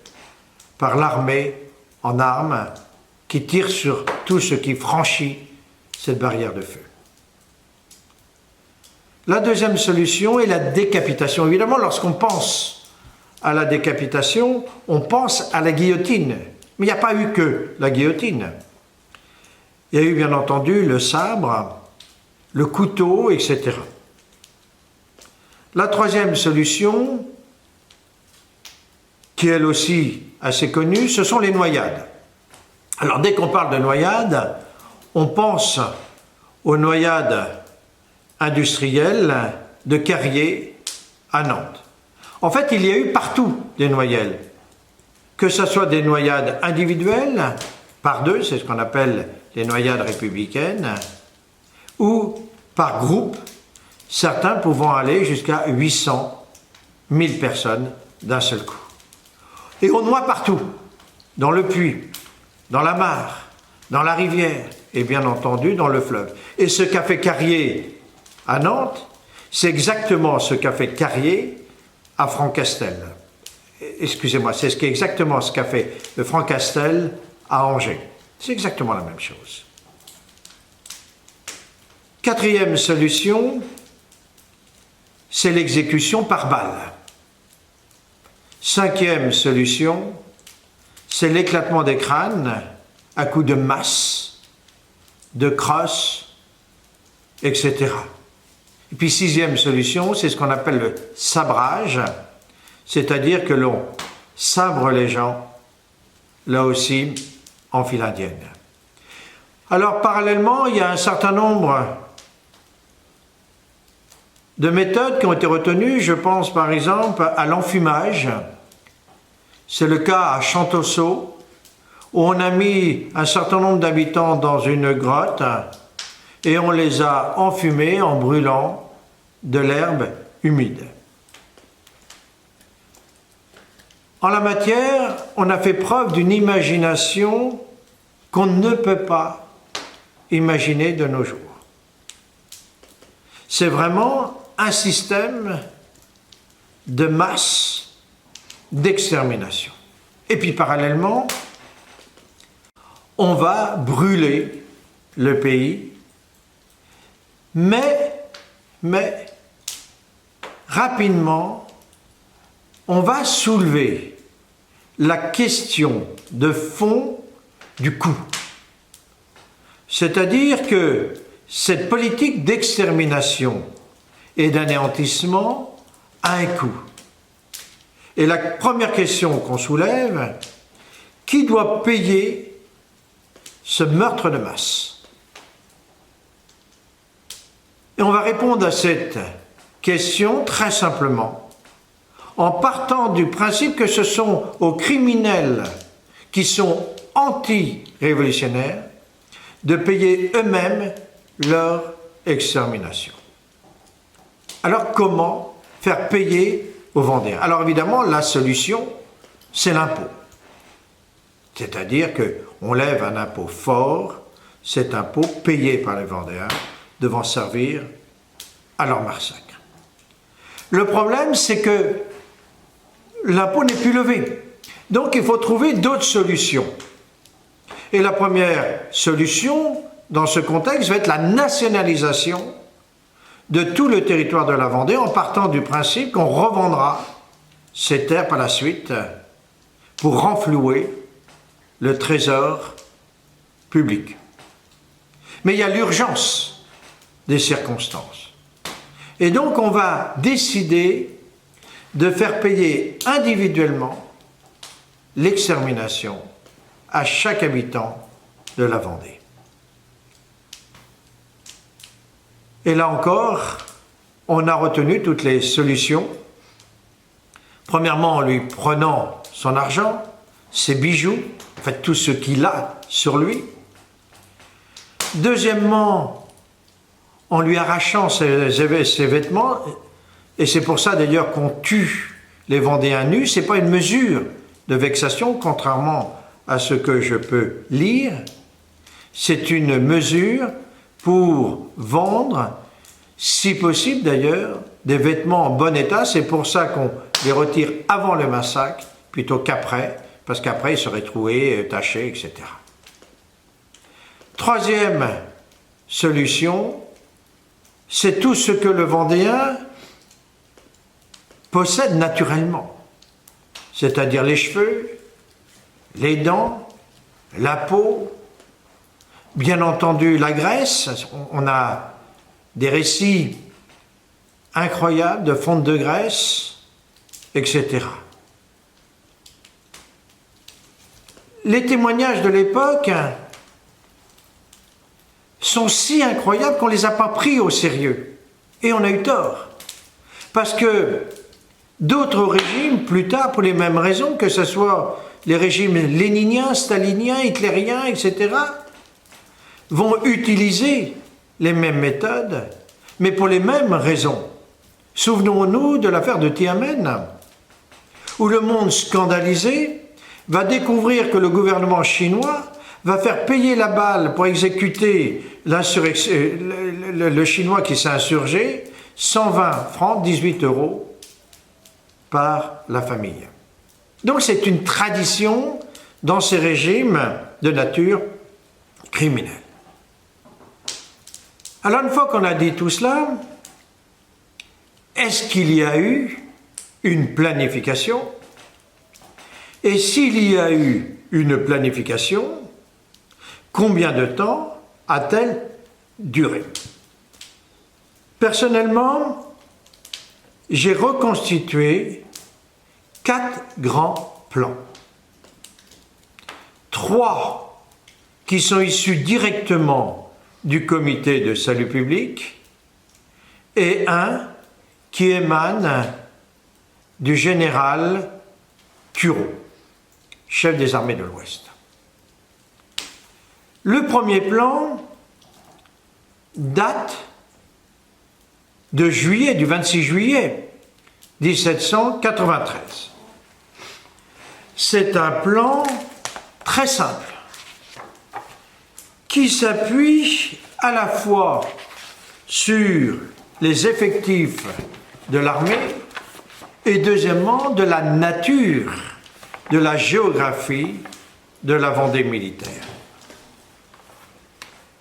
A: par l'armée en armes qui tire sur tout ce qui franchit cette barrière de feu. La deuxième solution est la décapitation. Évidemment, lorsqu'on pense à la décapitation, on pense à la guillotine. Mais il n'y a pas eu que la guillotine. Il y a eu bien entendu le sabre, le couteau, etc. La troisième solution, qui est elle aussi assez connue, ce sont les noyades. Alors dès qu'on parle de noyades, on pense aux noyades industrielles de Carrier à Nantes. En fait, il y a eu partout des noyades, que ce soit des noyades individuelles, par deux, c'est ce qu'on appelle les noyades républicaines, ou par groupe, certains pouvant aller jusqu'à 800 000 personnes d'un seul coup. Et on noie partout, dans le puits, dans la mare, dans la rivière, et bien entendu dans le fleuve. Et ce qu'a fait Carrier à Nantes, c'est exactement ce qu'a fait Carrier à Francastel. excusez-moi, c'est exactement ce qu'a fait le Franc Castel à Angers. C'est exactement la même chose. Quatrième solution, c'est l'exécution par balle. Cinquième solution, c'est l'éclatement des crânes à coups de masse, de crosse, etc. Et puis sixième solution, c'est ce qu'on appelle le sabrage, c'est-à-dire que l'on sabre les gens, là aussi, en file indienne. Alors parallèlement, il y a un certain nombre de méthodes qui ont été retenues. Je pense par exemple à l'enfumage. C'est le cas à Chantosso, où on a mis un certain nombre d'habitants dans une grotte et on les a enfumés en brûlant de l'herbe humide. En la matière, on a fait preuve d'une imagination qu'on ne peut pas imaginer de nos jours. C'est vraiment un système de masse d'extermination. Et puis parallèlement, on va brûler le pays, mais rapidement, on va soulever la question de fond du coût. C'est-à-dire que cette politique d'extermination et d'anéantissement a un coût. Et la première question qu'on soulève, qui doit payer ce meurtre de masse? Et on va répondre à cette question très simplement, en partant du principe que ce sont aux criminels qui sont anti-révolutionnaires de payer eux-mêmes leur extermination. Alors comment faire payer aux Vendéens? Alors évidemment, la solution, c'est l'impôt. C'est-à-dire qu'on lève un impôt fort, cet impôt payé par les Vendéens devant servir à leur massacre. Le problème, c'est que l'impôt n'est plus levé. Donc il faut trouver d'autres solutions. Et la première solution, dans ce contexte, va être la nationalisation de tout le territoire de la Vendée en partant du principe qu'on revendra ces terres par la suite pour renflouer le trésor public. Mais il y a l'urgence des circonstances. Et donc on va décider de faire payer individuellement l'extermination à chaque habitant de la Vendée. Et là encore, on a retenu toutes les solutions. Premièrement, en lui prenant son argent, ses bijoux, en fait tout ce qu'il a sur lui. Deuxièmement, en lui arrachant ses vêtements, et c'est pour ça d'ailleurs qu'on tue les Vendéens nus, ce n'est pas une mesure de vexation, contrairement à ce que je peux lire, c'est une mesure pour vendre, si possible d'ailleurs, des vêtements en bon état. C'est pour ça qu'on les retire avant le massacre plutôt qu'après, parce qu'après ils seraient troués, tachés, etc. Troisième solution, c'est tout ce que le Vendéen possède naturellement, c'est-à-dire les cheveux, les dents, la peau, bien entendu la graisse. On a des récits incroyables de fonte de graisse, etc. Les témoignages de l'époque sont si incroyables qu'on ne les a pas pris au sérieux. Et on a eu tort. Parce que d'autres régimes, plus tard, pour les mêmes raisons, que ce soit les régimes léniniens, staliniens, hitlériens, etc., vont utiliser les mêmes méthodes, mais pour les mêmes raisons. Souvenons-nous de l'affaire de Tiananmen, où le monde scandalisé va découvrir que le gouvernement chinois va faire payer la balle pour exécuter le Chinois qui s'est insurgé, 120 francs, 18 € par la famille. Donc c'est une tradition dans ces régimes de nature criminelle. Alors une fois qu'on a dit tout cela, est-ce qu'il y a eu une planification? Et s'il y a eu une planification, combien de temps a-t-elle duré? Personnellement, j'ai reconstitué 4 grands plans. 3 qui sont issus directement du comité de salut public et un qui émane du général Turreau, chef des armées de l'Ouest. Le premier plan date de juillet, du 26 juillet 1793. C'est un plan très simple qui s'appuie à la fois sur les effectifs de l'armée et deuxièmement de la nature, de la géographie de la Vendée militaire.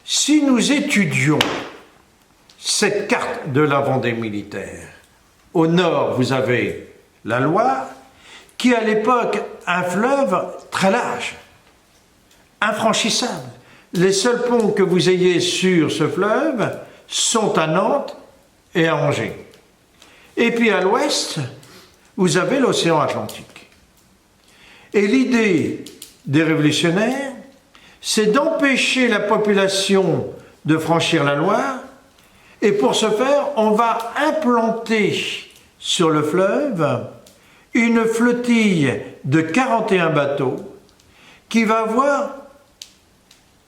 A: Si nous étudions cette carte de la Vendée militaire, au nord vous avez la Loire, qui est à l'époque un fleuve très large, infranchissable. Les seuls ponts que vous ayez sur ce fleuve sont à Nantes et à Angers. Et puis à l'ouest, vous avez l'océan Atlantique. Et l'idée des révolutionnaires, c'est d'empêcher la population de franchir la Loire, et pour ce faire, on va implanter sur le fleuve une flottille de 41 bateaux qui va avoir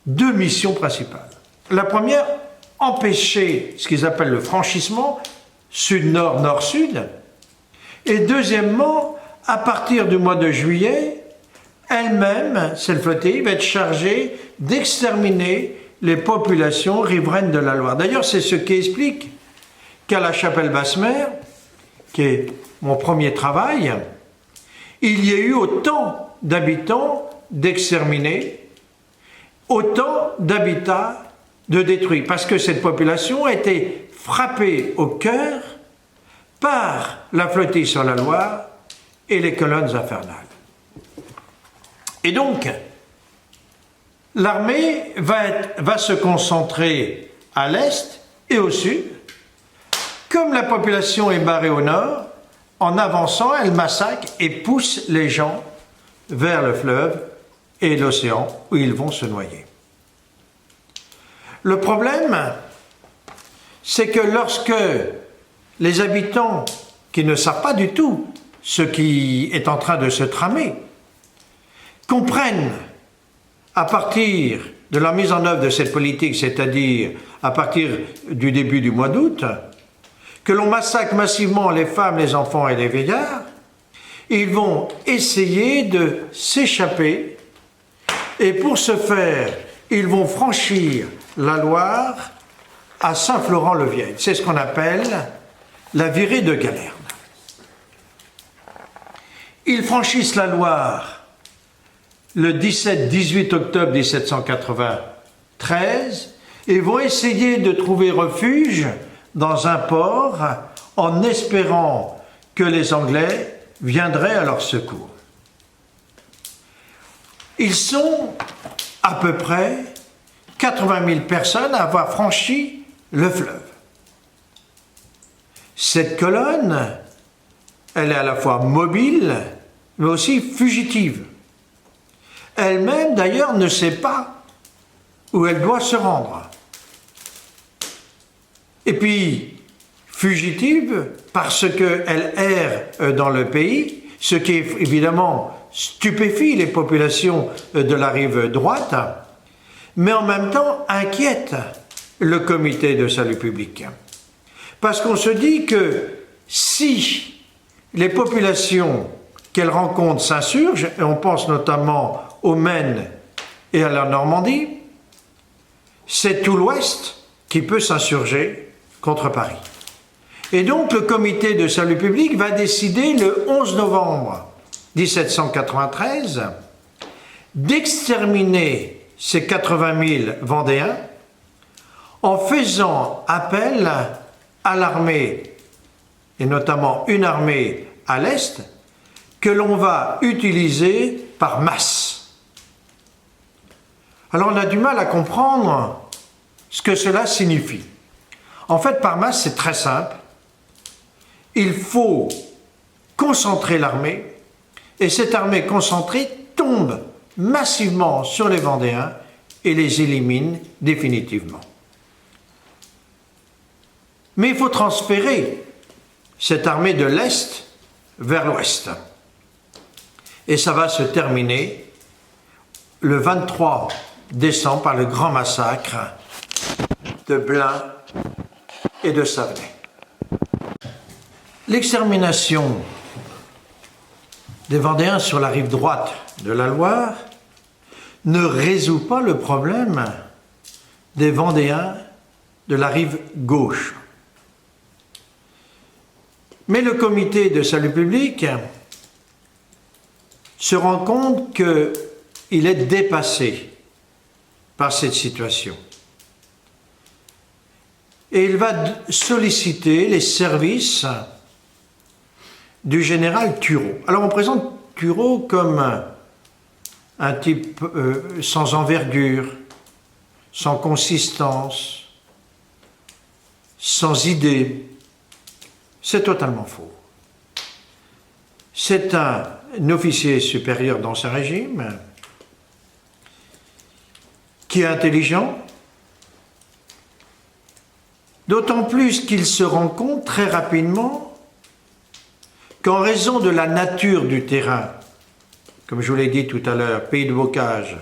A: 2 missions principales. La première, empêcher ce qu'ils appellent le franchissement, sud-nord, nord-sud. Et deuxièmement, à partir du mois de juillet, elle-même, cette flottille, va être chargée d'exterminer les populations riveraines de la Loire. D'ailleurs, c'est ce qui explique qu'à la Chapelle-Basse-Mer, qui est mon premier travail, il y a eu autant d'habitants d'exterminés, autant d'habitats de détruits, parce que cette population a été frappée au cœur par la flottille sur la Loire et les colonnes infernales. Et donc, l'armée va se concentrer à l'est et au sud. Comme la population est barrée au nord, en avançant, elle massacre et pousse les gens vers le fleuve et l'océan où ils vont se noyer. Le problème, c'est que lorsque les habitants qui ne savent pas du tout ce qui est en train de se tramer, comprennent à partir de la mise en œuvre de cette politique, c'est-à-dire à partir du début du mois d'août, que l'on massacre massivement les femmes, les enfants et les vieillards, ils vont essayer de s'échapper et pour ce faire, ils vont franchir la Loire à Saint-Florent-le-Vieil. C'est ce qu'on appelle la virée de Galerne. Ils franchissent la Loire le 17-18 octobre 1793 et vont essayer de trouver refuge dans un port en espérant que les Anglais viendraient à leur secours. Ils sont à peu près 80 000 personnes à avoir franchi le fleuve. Cette colonne, elle est à la fois mobile, mais aussi fugitive. Elle-même, d'ailleurs, ne sait pas où elle doit se rendre. Et puis, fugitive, parce qu'elle erre dans le pays, ce qui, évidemment, stupéfie les populations de la rive droite, mais en même temps inquiète le comité de salut public. Parce qu'on se dit que si les populations qu'elle rencontre s'insurgent, et on pense notamment au Maine et à la Normandie, c'est tout l'Ouest qui peut s'insurger contre Paris. Et donc le comité de salut public va décider le 11 novembre 1793 d'exterminer ces 80 000 Vendéens en faisant appel à l'armée, et notamment une armée à l'Est, que l'on va utiliser par masse. Alors on a du mal à comprendre ce que cela signifie. En fait, par masse, c'est très simple. Il faut concentrer l'armée, et cette armée concentrée tombe massivement sur les Vendéens et les élimine définitivement. Mais il faut transférer cette armée de l'Est vers l'Ouest. Et ça va se terminer le 23 décembre par le grand massacre de Blain et de Savenay. L'extermination des Vendéens sur la rive droite de la Loire ne résout pas le problème des Vendéens de la rive gauche. Mais le comité de salut public se rend compte qu'il est dépassé par cette situation. Et il va solliciter les services du général Turreau. Alors on présente Turreau comme un type sans envergure, sans consistance, sans idée. C'est totalement faux. C'est un officier supérieur dans ce régime qui est intelligent, d'autant plus qu'il se rend compte très rapidement qu'en raison de la nature du terrain, comme je vous l'ai dit tout à l'heure, pays de bocage,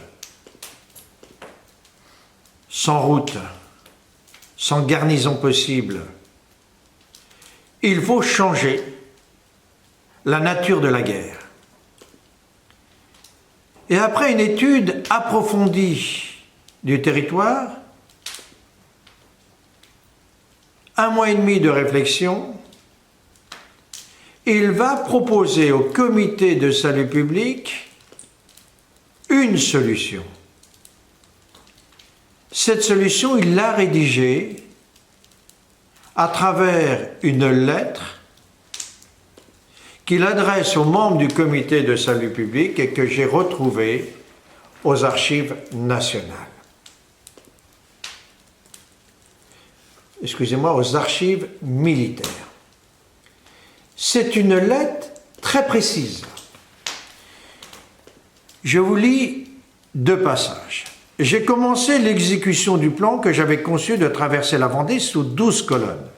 A: sans route, sans garnison possible, il faut changer la nature de la guerre. Et après une étude approfondie du territoire, 1 mois et demi de réflexion, il va proposer au comité de salut public une solution. Cette solution, il l'a rédigée à travers une lettre qu'il adresse aux membres du comité de salut public et que j'ai retrouvée aux archives nationales. Excusez-moi, aux archives militaires. C'est une lettre très précise. Je vous lis 2 passages. J'ai commencé l'exécution du plan que j'avais conçu de traverser la Vendée sous 12 colonnes.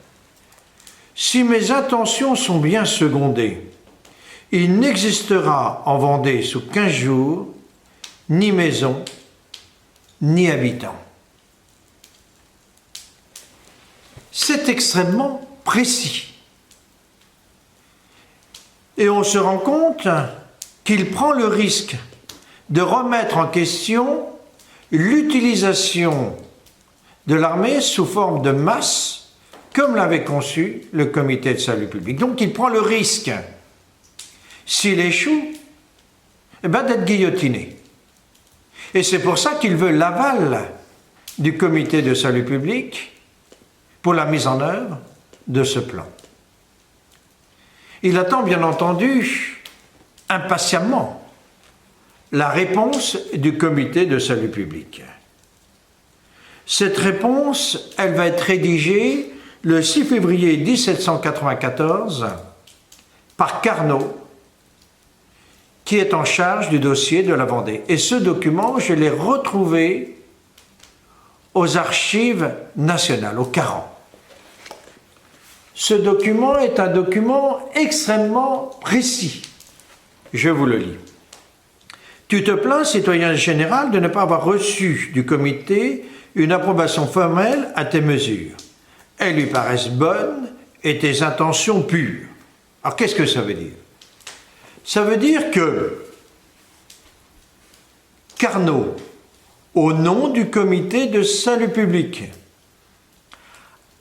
A: Si mes intentions sont bien secondées, il n'existera en Vendée sous 15 jours ni maison, ni habitants. C'est extrêmement précis. Et on se rend compte qu'il prend le risque de remettre en question l'utilisation de l'armée sous forme de masse, comme l'avait conçu le comité de salut public. Donc il prend le risque, s'il échoue, d'être guillotiné. Et c'est pour ça qu'il veut l'aval du comité de salut public pour la mise en œuvre de ce plan. Il attend bien entendu impatiemment la réponse du comité de salut public. Cette réponse, elle va être rédigée le 6 février 1794 par Carnot, qui est en charge du dossier de la Vendée. Et ce document, je l'ai retrouvé aux archives nationales, au Caran. Ce document est un document extrêmement précis. Je vous le lis. Tu te plains, citoyen général, de ne pas avoir reçu du comité une approbation formelle à tes mesures. Elles lui paraissent bonnes et tes intentions pures. Alors qu'est-ce que ça veut dire? Ça veut dire que Carnot, au nom du comité de salut public,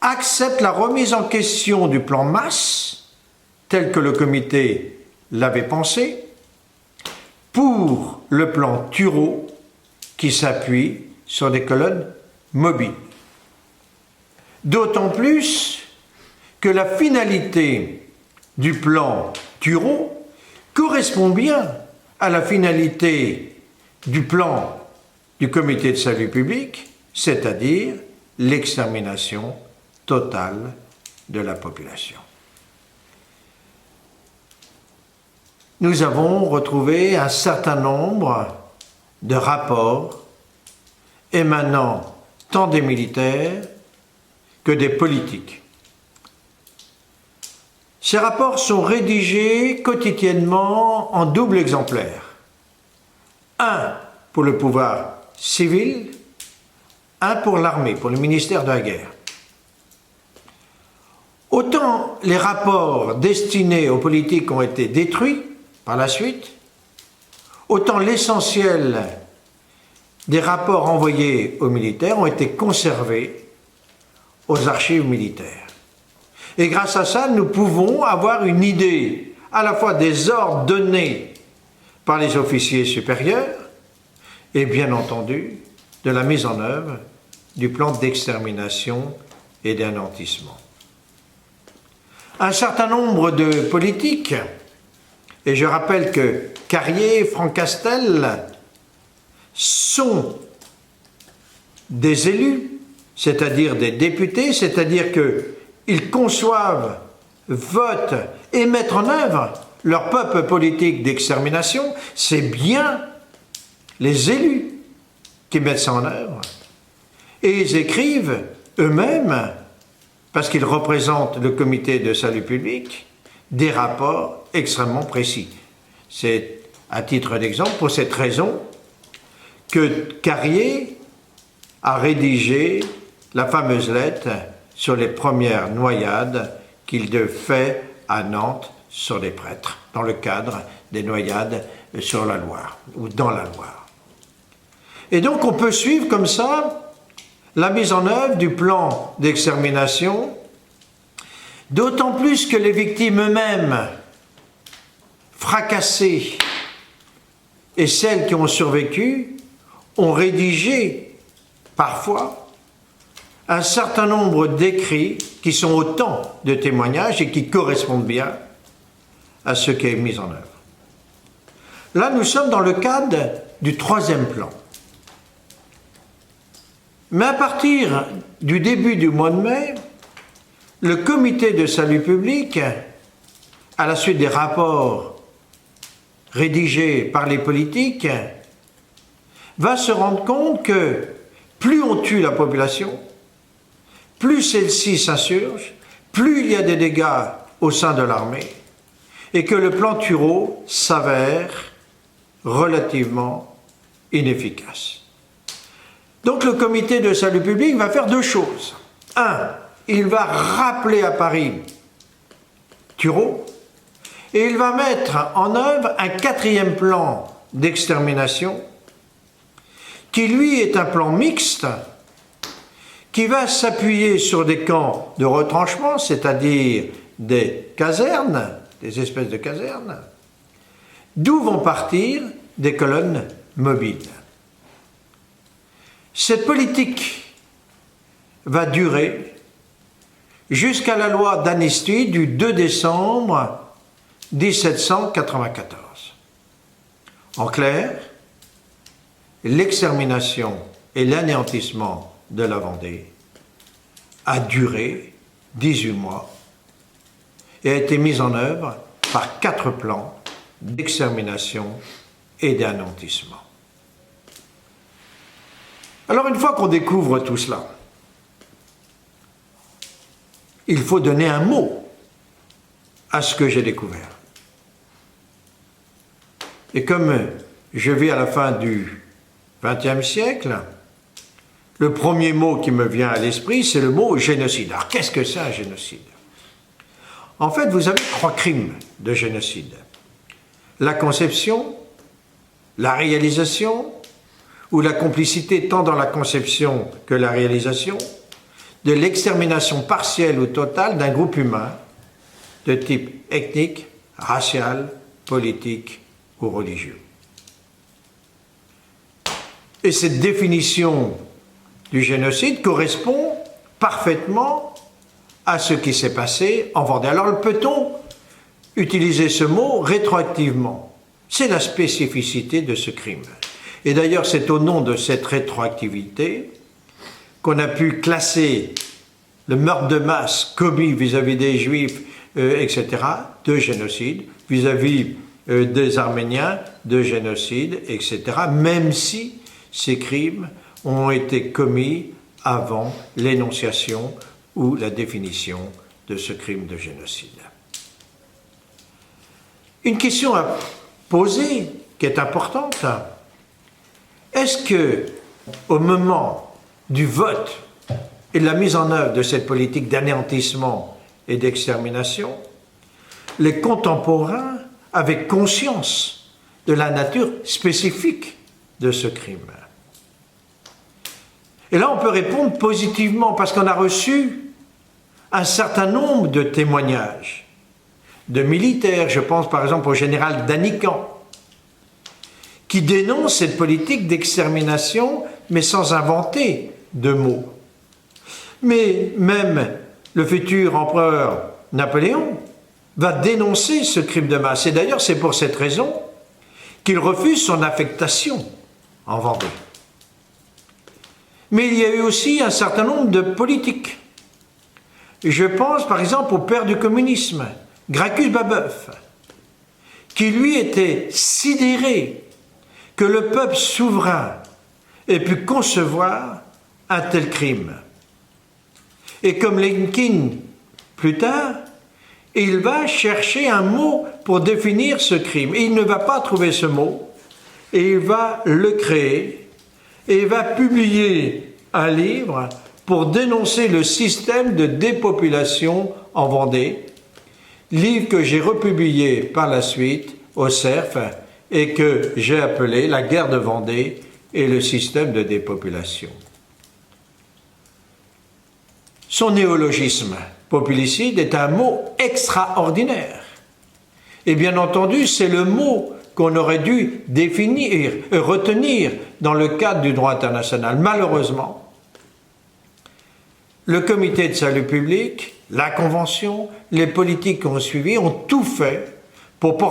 A: accepte la remise en question du plan masse, tel que le comité l'avait pensé, pour le plan Turreau qui s'appuie sur des colonnes mobiles. D'autant plus que la finalité du plan Turreau correspond bien à la finalité du plan du Comité de salut public, c'est-à-dire l'extermination totale de la population. Nous avons retrouvé un certain nombre de rapports émanant tant des militaires que des politiques. Ces rapports sont rédigés quotidiennement en double exemplaire. Un pour le pouvoir civil, un pour l'armée, pour le ministère de la guerre. Autant les rapports destinés aux politiques ont été détruits par la suite, autant l'essentiel des rapports envoyés aux militaires ont été conservés aux archives militaires. Et grâce à ça, nous pouvons avoir une idée à la fois des ordres donnés par les officiers supérieurs et bien entendu de la mise en œuvre du plan d'extermination et d'anéantissement. Un certain nombre de politiques, et je rappelle que Carrier, Franck Castel sont des élus, c'est-à-dire des députés, c'est-à-dire qu'ils conçoivent, votent et mettent en œuvre leur peuple politique d'extermination. C'est bien les élus qui mettent ça en œuvre. Et ils écrivent eux-mêmes, parce qu'ils représentent le comité de salut public, des rapports extrêmement précis. C'est, à titre d'exemple, pour cette raison que Carrier a rédigé la fameuse lettre sur les premières noyades qu'il fait à Nantes sur les prêtres, dans le cadre des noyades sur la Loire, ou dans la Loire. Et donc on peut suivre comme ça la mise en œuvre du plan d'extermination, d'autant plus que les victimes eux-mêmes, fracassées, et celles qui ont survécu, ont rédigé, parfois, un certain nombre d'écrits qui sont autant de témoignages et qui correspondent bien à ce qui est mis en œuvre. Là, nous sommes dans le cadre du troisième plan. Mais à partir du début du mois de mai, le comité de salut public, à la suite des rapports rédigés par les politiques, va se rendre compte que plus on tue la population, plus celle-ci s'insurge, plus il y a des dégâts au sein de l'armée, et que le plan Turreau s'avère relativement inefficace. Donc le comité de salut public va faire deux choses. Un, il va rappeler à Paris Turreau, et il va mettre en œuvre un quatrième plan d'extermination, qui lui est un plan mixte, qui va s'appuyer sur des camps de retranchement, c'est-à-dire des casernes, des espèces de casernes, d'où vont partir des colonnes mobiles. Cette politique va durer jusqu'à la loi d'amnistie du 2 décembre 1794. En clair, l'extermination et l'anéantissement de la Vendée a duré 18 mois et a été mise en œuvre par 4 plans d'extermination et d'anéantissement. Alors une fois qu'on découvre tout cela, il faut donner un mot à ce que j'ai découvert. Et comme je vis à la fin du XXe siècle, le premier mot qui me vient à l'esprit, c'est le mot génocide. Alors qu'est-ce que c'est un génocide? En fait, vous avez 3 crimes de génocide. La conception, la réalisation, ou la complicité tant dans la conception que la réalisation, de l'extermination partielle ou totale d'un groupe humain de type ethnique, racial, politique ou religieux. Et cette définition du génocide correspond parfaitement à ce qui s'est passé en Vendée. Alors peut-on utiliser ce mot rétroactivement? C'est la spécificité de ce crime. Et d'ailleurs, c'est au nom de cette rétroactivité qu'on a pu classer le meurtre de masse commis vis-à-vis des Juifs, etc., de génocide, vis-à-vis des Arméniens, de génocide, etc., même si ces crimes ont été commis avant l'énonciation ou la définition de ce crime de génocide. Une question à poser, qui est importante, est-ce que, au moment du vote et de la mise en œuvre de cette politique d'anéantissement et d'extermination, les contemporains avaient conscience de la nature spécifique de ce crime? Et là, on peut répondre positivement, parce qu'on a reçu un certain nombre de témoignages de militaires, je pense par exemple au général Danican, qui dénonce cette politique d'extermination, mais sans inventer de mots. Mais même le futur empereur Napoléon va dénoncer ce crime de masse. Et d'ailleurs, c'est pour cette raison qu'il refuse son affectation en Vendée. Mais il y a eu aussi un certain nombre de politiques. Je pense par exemple au père du communisme, Gracchus Babeuf, qui lui était sidéré que le peuple souverain ait pu concevoir un tel crime. Et comme Lénine plus tard, il va chercher un mot pour définir ce crime. Et il ne va pas trouver ce mot, et il va le créer, et il va publier un livre pour dénoncer le système de dépopulation en Vendée, livre que j'ai republié par la suite au CERF et que j'ai appelé La guerre de Vendée et le système de dépopulation. Son néologisme populicide est un mot extraordinaire. Et bien entendu, c'est le mot qu'on aurait dû définir, retenir dans le cadre du droit international. Malheureusement, le comité de salut public, la convention, les politiques qui ont suivi ont tout fait pour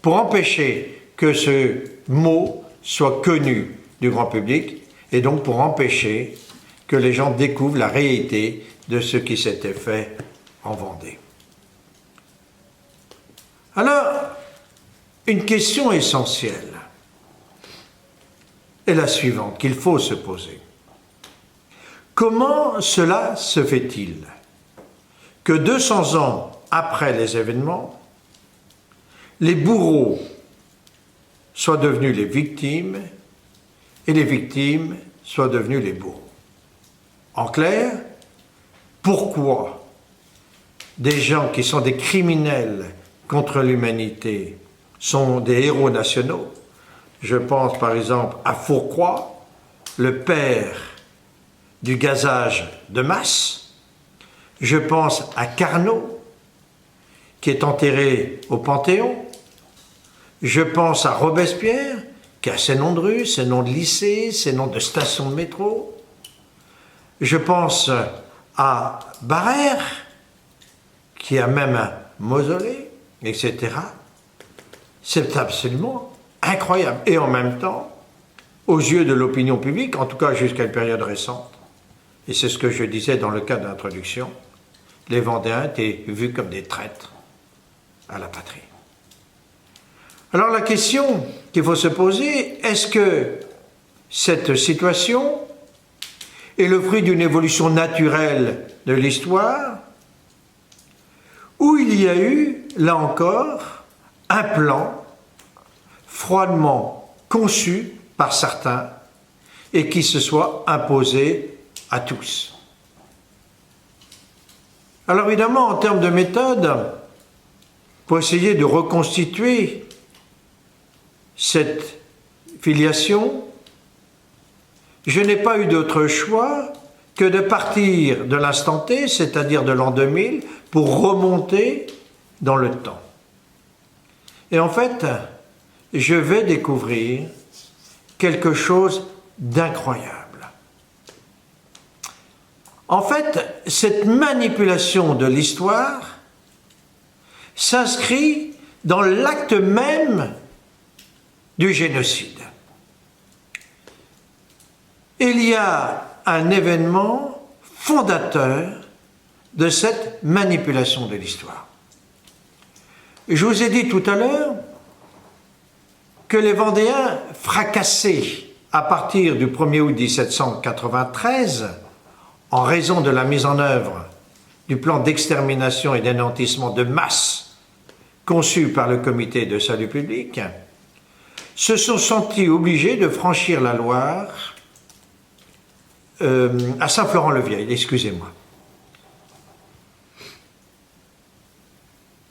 A: empêcher que ce mot soit connu du grand public et donc pour empêcher que les gens découvrent la réalité de ce qui s'était fait en Vendée. Alors, une question essentielle est la suivante qu'il faut se poser. Comment cela se fait-il que 200 ans après les événements, les bourreaux soient devenus les victimes et les victimes soient devenus les bourreaux? En clair, pourquoi des gens qui sont des criminels contre l'humanité sont des héros nationaux? Je pense par exemple à Fourcroy, le père du gazage de masse. Je pense à Carnot, qui est enterré au Panthéon. Je pense à Robespierre, qui a ses noms de rues, ses noms de lycées, ses noms de stations de métro. Je pense à Barère, qui a même un mausolée, etc. C'est absolument incroyable. Et en même temps, aux yeux de l'opinion publique, en tout cas jusqu'à une période récente, et c'est ce que je disais dans le cadre d'introduction, les Vendéens étaient vus comme des traîtres à la patrie. Alors la question qu'il faut se poser, est-ce que cette situation est le fruit d'une évolution naturelle de l'histoire, ou il y a eu, là encore, un plan froidement conçu par certains et qui se soit imposé à tous? Alors évidemment, en termes de méthode, pour essayer de reconstituer cette filiation, je n'ai pas eu d'autre choix que de partir de l'instant T, c'est-à-dire de l'an 2000, pour remonter dans le temps. Et en fait, je vais découvrir quelque chose d'incroyable. En fait, cette manipulation de l'histoire s'inscrit dans l'acte même du génocide. Il y a un événement fondateur de cette manipulation de l'histoire. Je vous ai dit tout à l'heure que les Vendéens, fracassés à partir du 1er août 1793, en raison de la mise en œuvre du plan d'extermination et d'anéantissement de masse conçu par le Comité de salut public, se sont sentis obligés de franchir la Loire à Saint-Florent-le-Vieil, excusez-moi.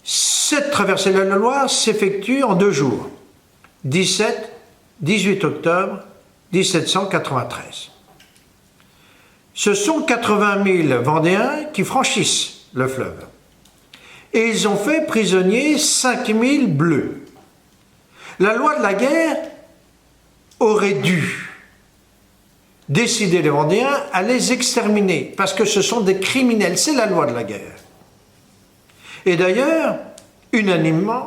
A: Cette traversée de la Loire s'effectue en 2 jours, 17-18 octobre 1793. Ce sont 80 000 Vendéens qui franchissent le fleuve. Et ils ont fait prisonniers 5 000 Bleus. La loi de la guerre aurait dû décider les Vendéens à les exterminer, parce que ce sont des criminels, c'est la loi de la guerre. Et d'ailleurs, unanimement,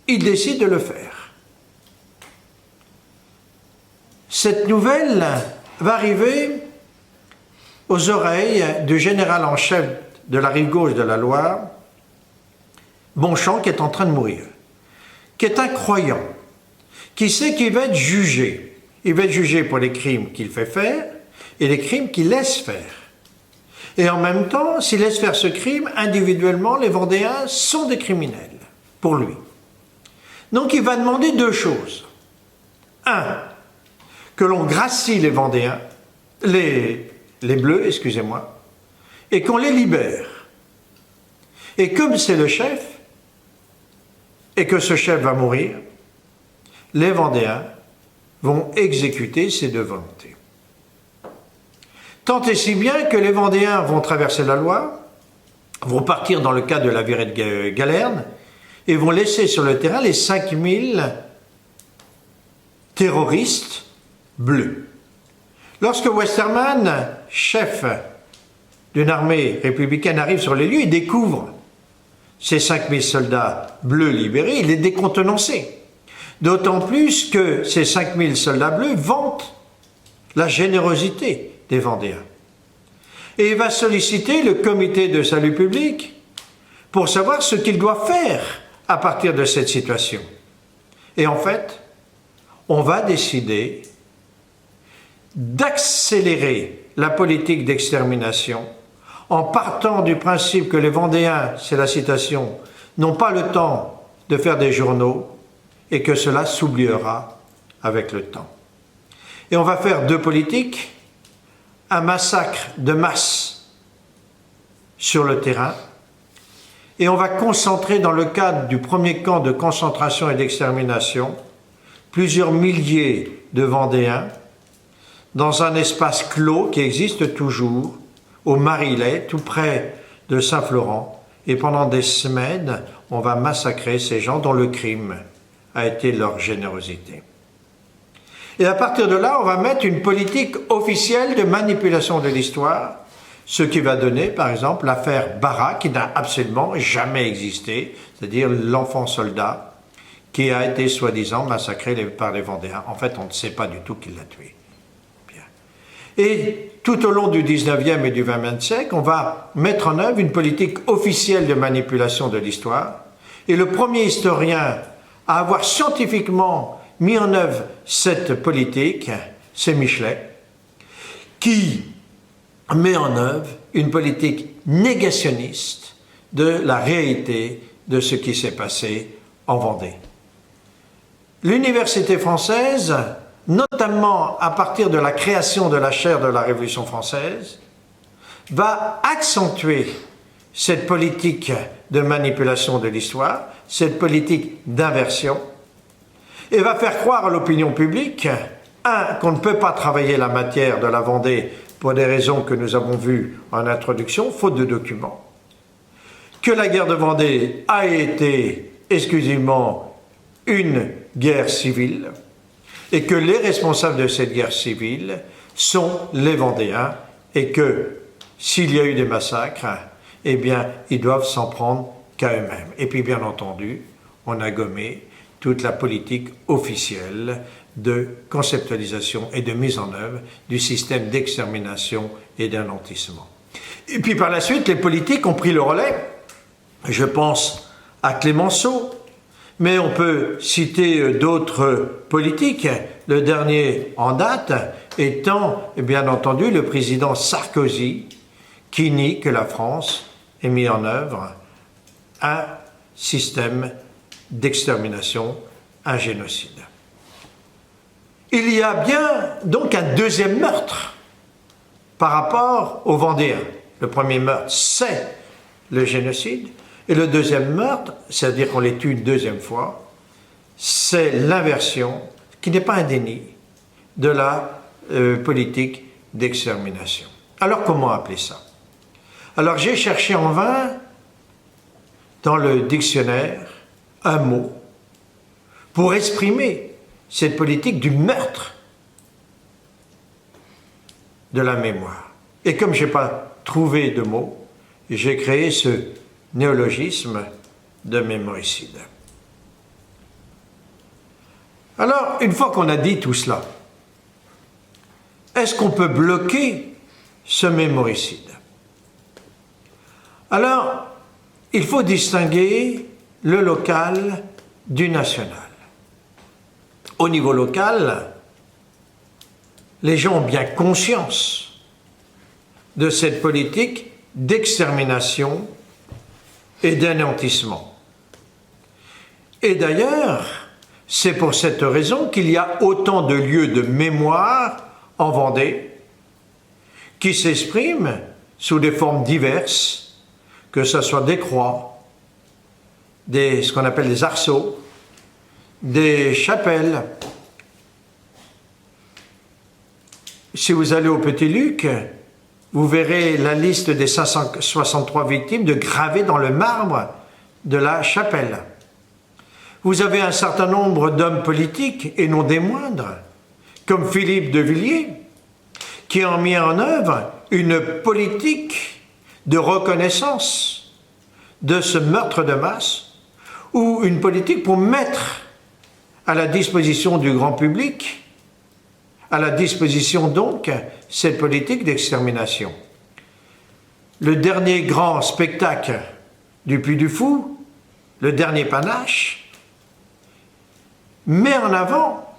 A: ils décident de le faire. Cette nouvelle va arriver aux oreilles du général en chef de la rive gauche de la Loire, Bonchamp, qui est en train de mourir, qui est un croyant, qui sait qu'il va être jugé. Il va être jugé pour les crimes qu'il fait faire et les crimes qu'il laisse faire. Et en même temps, s'il laisse faire ce crime, individuellement, les Vendéens sont des criminels, pour lui. Donc il va demander 2 choses. 1, que l'on gracie les Vendéens, les Bleus, excusez-moi, et qu'on les libère. Et comme c'est le chef, et que ce chef va mourir, les Vendéens vont exécuter ces 2 volontés. Tant et si bien que les Vendéens vont traverser la Loire, vont partir dans le cadre de la virée de Galerne, et vont laisser sur le terrain les 5 000 terroristes bleus. Lorsque Westermann, chef d'une armée républicaine, arrive sur les lieux, il découvre ces 5 000 soldats bleus libérés, il est décontenancé. D'autant plus que ces 5 000 soldats bleus vantent la générosité des Vendéens. Et il va solliciter le Comité de salut public pour savoir ce qu'il doit faire à partir de cette situation. Et en fait, on va décider d'accélérer la politique d'extermination en partant du principe que les Vendéens, c'est la citation, n'ont pas le temps de faire des journaux et que cela s'oubliera avec le temps. Et on va faire 2 politiques, un massacre de masse sur le terrain, et on va concentrer dans le cadre du premier camp de concentration et d'extermination plusieurs milliers de Vendéens dans un espace clos qui existe toujours, au Marillet, tout près de Saint-Florent, et pendant des semaines, on va massacrer ces gens dont le crime a été leur générosité. Et à partir de là, on va mettre une politique officielle de manipulation de l'histoire, ce qui va donner, par exemple, l'affaire Barras, qui n'a absolument jamais existé, c'est-à-dire l'enfant soldat qui a été soi-disant massacré par les Vendéens. En fait, on ne sait pas du tout qui l'a tué. Bien. Et tout au long du 19e et du 20e siècle, on va mettre en œuvre une politique officielle de manipulation de l'histoire. Et le premier historien à avoir scientifiquement mis en œuvre cette politique, c'est Michelet, qui met en œuvre une politique négationniste de la réalité de ce qui s'est passé en Vendée. L'université française, notamment à partir de la création de la chaire de la Révolution française, va accentuer cette politique de manipulation de l'histoire, cette politique d'inversion, et va faire croire à l'opinion publique, qu'on ne peut pas travailler la matière de la Vendée pour des raisons que nous avons vues en introduction, faute de documents, que la guerre de Vendée a été exclusivement une guerre civile, et que les responsables de cette guerre civile sont les Vendéens et que s'il y a eu des massacres, eh bien, ils doivent s'en prendre qu'à eux-mêmes. Et puis, bien entendu, on a gommé toute la politique officielle de conceptualisation et de mise en œuvre du système d'extermination et d'anéantissement. Et puis par la suite, les politiques ont pris le relais. Je pense à Clémenceau, mais on peut citer d'autres politiques. Le dernier en date étant, bien entendu, le président Sarkozy, qui nie que la France ait mis en œuvre un système d'extermination, un génocide. Il y a bien donc un deuxième meurtre par rapport aux Vendéens. Le premier meurtre, c'est le génocide, et le deuxième meurtre, c'est-à-dire qu'on les tue une deuxième fois, c'est l'inversion, qui n'est pas un déni, de la politique d'extermination. Alors comment appeler ça? Alors j'ai cherché en vain, dans le dictionnaire, un mot pour exprimer cette politique du meurtre de la mémoire. Et comme je n'ai pas trouvé de mot, j'ai créé ce néologisme de mémoricide. Alors, une fois qu'on a dit tout cela, est-ce qu'on peut bloquer ce mémoricide? Alors, il faut distinguer le local du national. Au niveau local, les gens ont bien conscience de cette politique d'extermination et d'anéantissement. Et d'ailleurs, c'est pour cette raison qu'il y a autant de lieux de mémoire en Vendée qui s'expriment sous des formes diverses, que ce soit des croix, ce qu'on appelle des arceaux, des chapelles. Si vous allez au Petit Luc, vous verrez la liste des 563 victimes gravées dans le marbre de la chapelle. Vous avez un certain nombre d'hommes politiques, et non des moindres, comme Philippe de Villiers, qui ont mis en œuvre une politique de reconnaissance de ce meurtre de masse, ou une politique pour mettre à la disposition du grand public, à la disposition donc, cette politique d'extermination. Le dernier grand spectacle du Puy du Fou, le dernier panache, met en avant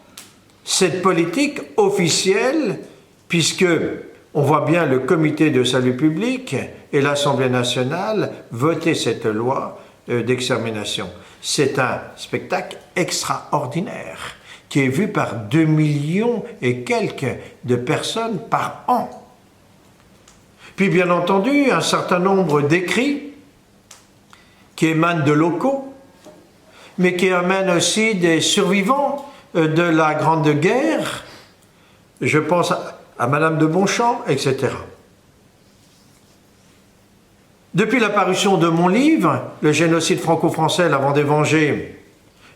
A: cette politique officielle, puisque on voit bien le Comité de salut public et l'Assemblée nationale voter cette loi d'extermination. C'est un spectacle extraordinaire qui est vu par 2 millions et quelques de personnes par an. Puis bien entendu, un certain nombre d'écrits qui émanent de locaux, mais qui amènent aussi des survivants de la Grande Guerre. Je pense à Madame de Bonchamp, etc. Depuis la parution de mon livre, Le génocide franco-français, la Vendée vengée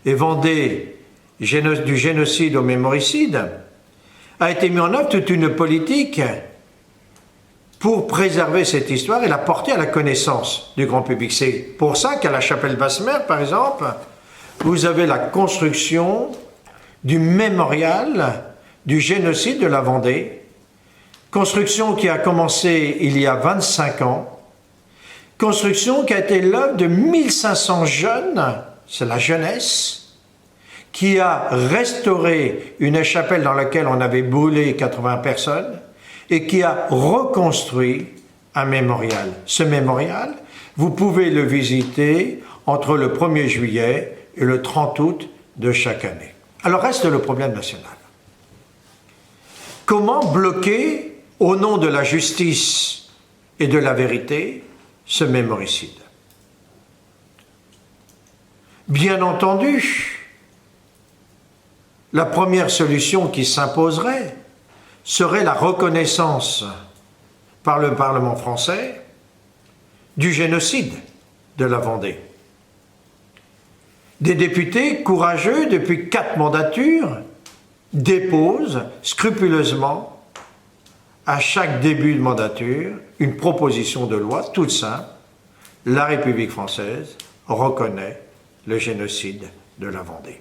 A: et Vendée du génocide au mémoricide, a été mis en œuvre toute une politique pour préserver cette histoire et la porter à la connaissance du grand public. C'est pour ça qu'à la chapelle Basse-Mer, par exemple, vous avez la construction du mémorial du génocide de la Vendée, construction qui a commencé il y a 25 ans, construction qui a été l'œuvre de 1500 jeunes, c'est la jeunesse, qui a restauré une chapelle dans laquelle on avait brûlé 80 personnes et qui a reconstruit un mémorial. Ce mémorial, vous pouvez le visiter entre le 1er juillet et le 30 août de chaque année. Alors reste le problème national. Comment bloquer, au nom de la justice et de la vérité, ce mémoricide? Bien entendu, la première solution qui s'imposerait serait la reconnaissance par le Parlement français du génocide de la Vendée. Des députés courageux depuis 4 mandatures dépose scrupuleusement à chaque début de mandature une proposition de loi toute simple. La République française reconnaît le génocide de la Vendée.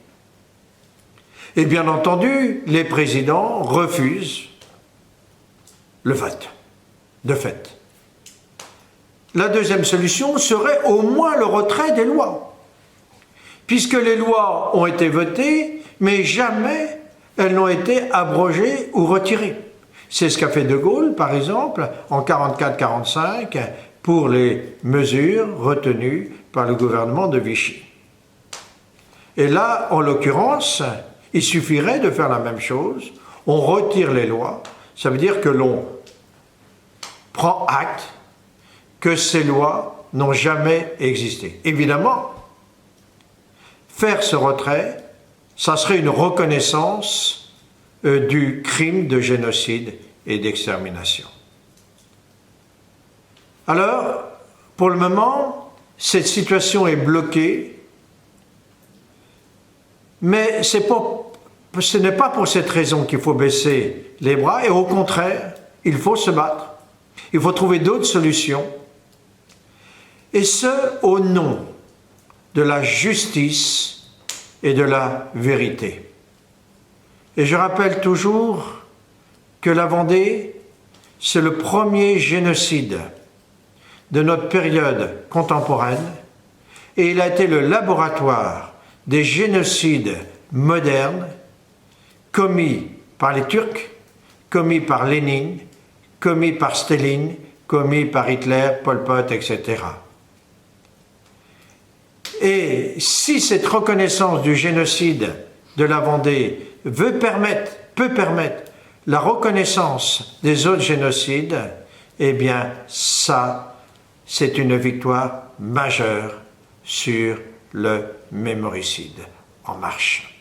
A: Et bien entendu, les présidents refusent le vote, de fait. La deuxième solution serait au moins le retrait des lois, puisque les lois ont été votées, mais jamais elles n'ont été abrogées ou retirées. C'est ce qu'a fait De Gaulle, par exemple, en 1944-1945, pour les mesures retenues par le gouvernement de Vichy. Et là, en l'occurrence, il suffirait de faire la même chose. On retire les lois. Ça veut dire que l'on prend acte que ces lois n'ont jamais existé. Évidemment, faire ce retrait, ça serait une reconnaissance du crime de génocide et d'extermination. Alors, pour le moment, cette situation est bloquée, mais ce n'est pas pour cette raison qu'il faut baisser les bras, et au contraire, il faut se battre. Il faut trouver d'autres solutions, et ce, au nom de la justice et de la vérité. Et je rappelle toujours que la Vendée, c'est le premier génocide de notre période contemporaine, et il a été le laboratoire des génocides modernes commis par les Turcs, commis par Lénine, commis par Staline, commis par Hitler, Pol Pot, etc. Et si cette reconnaissance du génocide de la Vendée peut permettre la reconnaissance des autres génocides, eh bien ça, c'est une victoire majeure sur le mémoricide. En marche.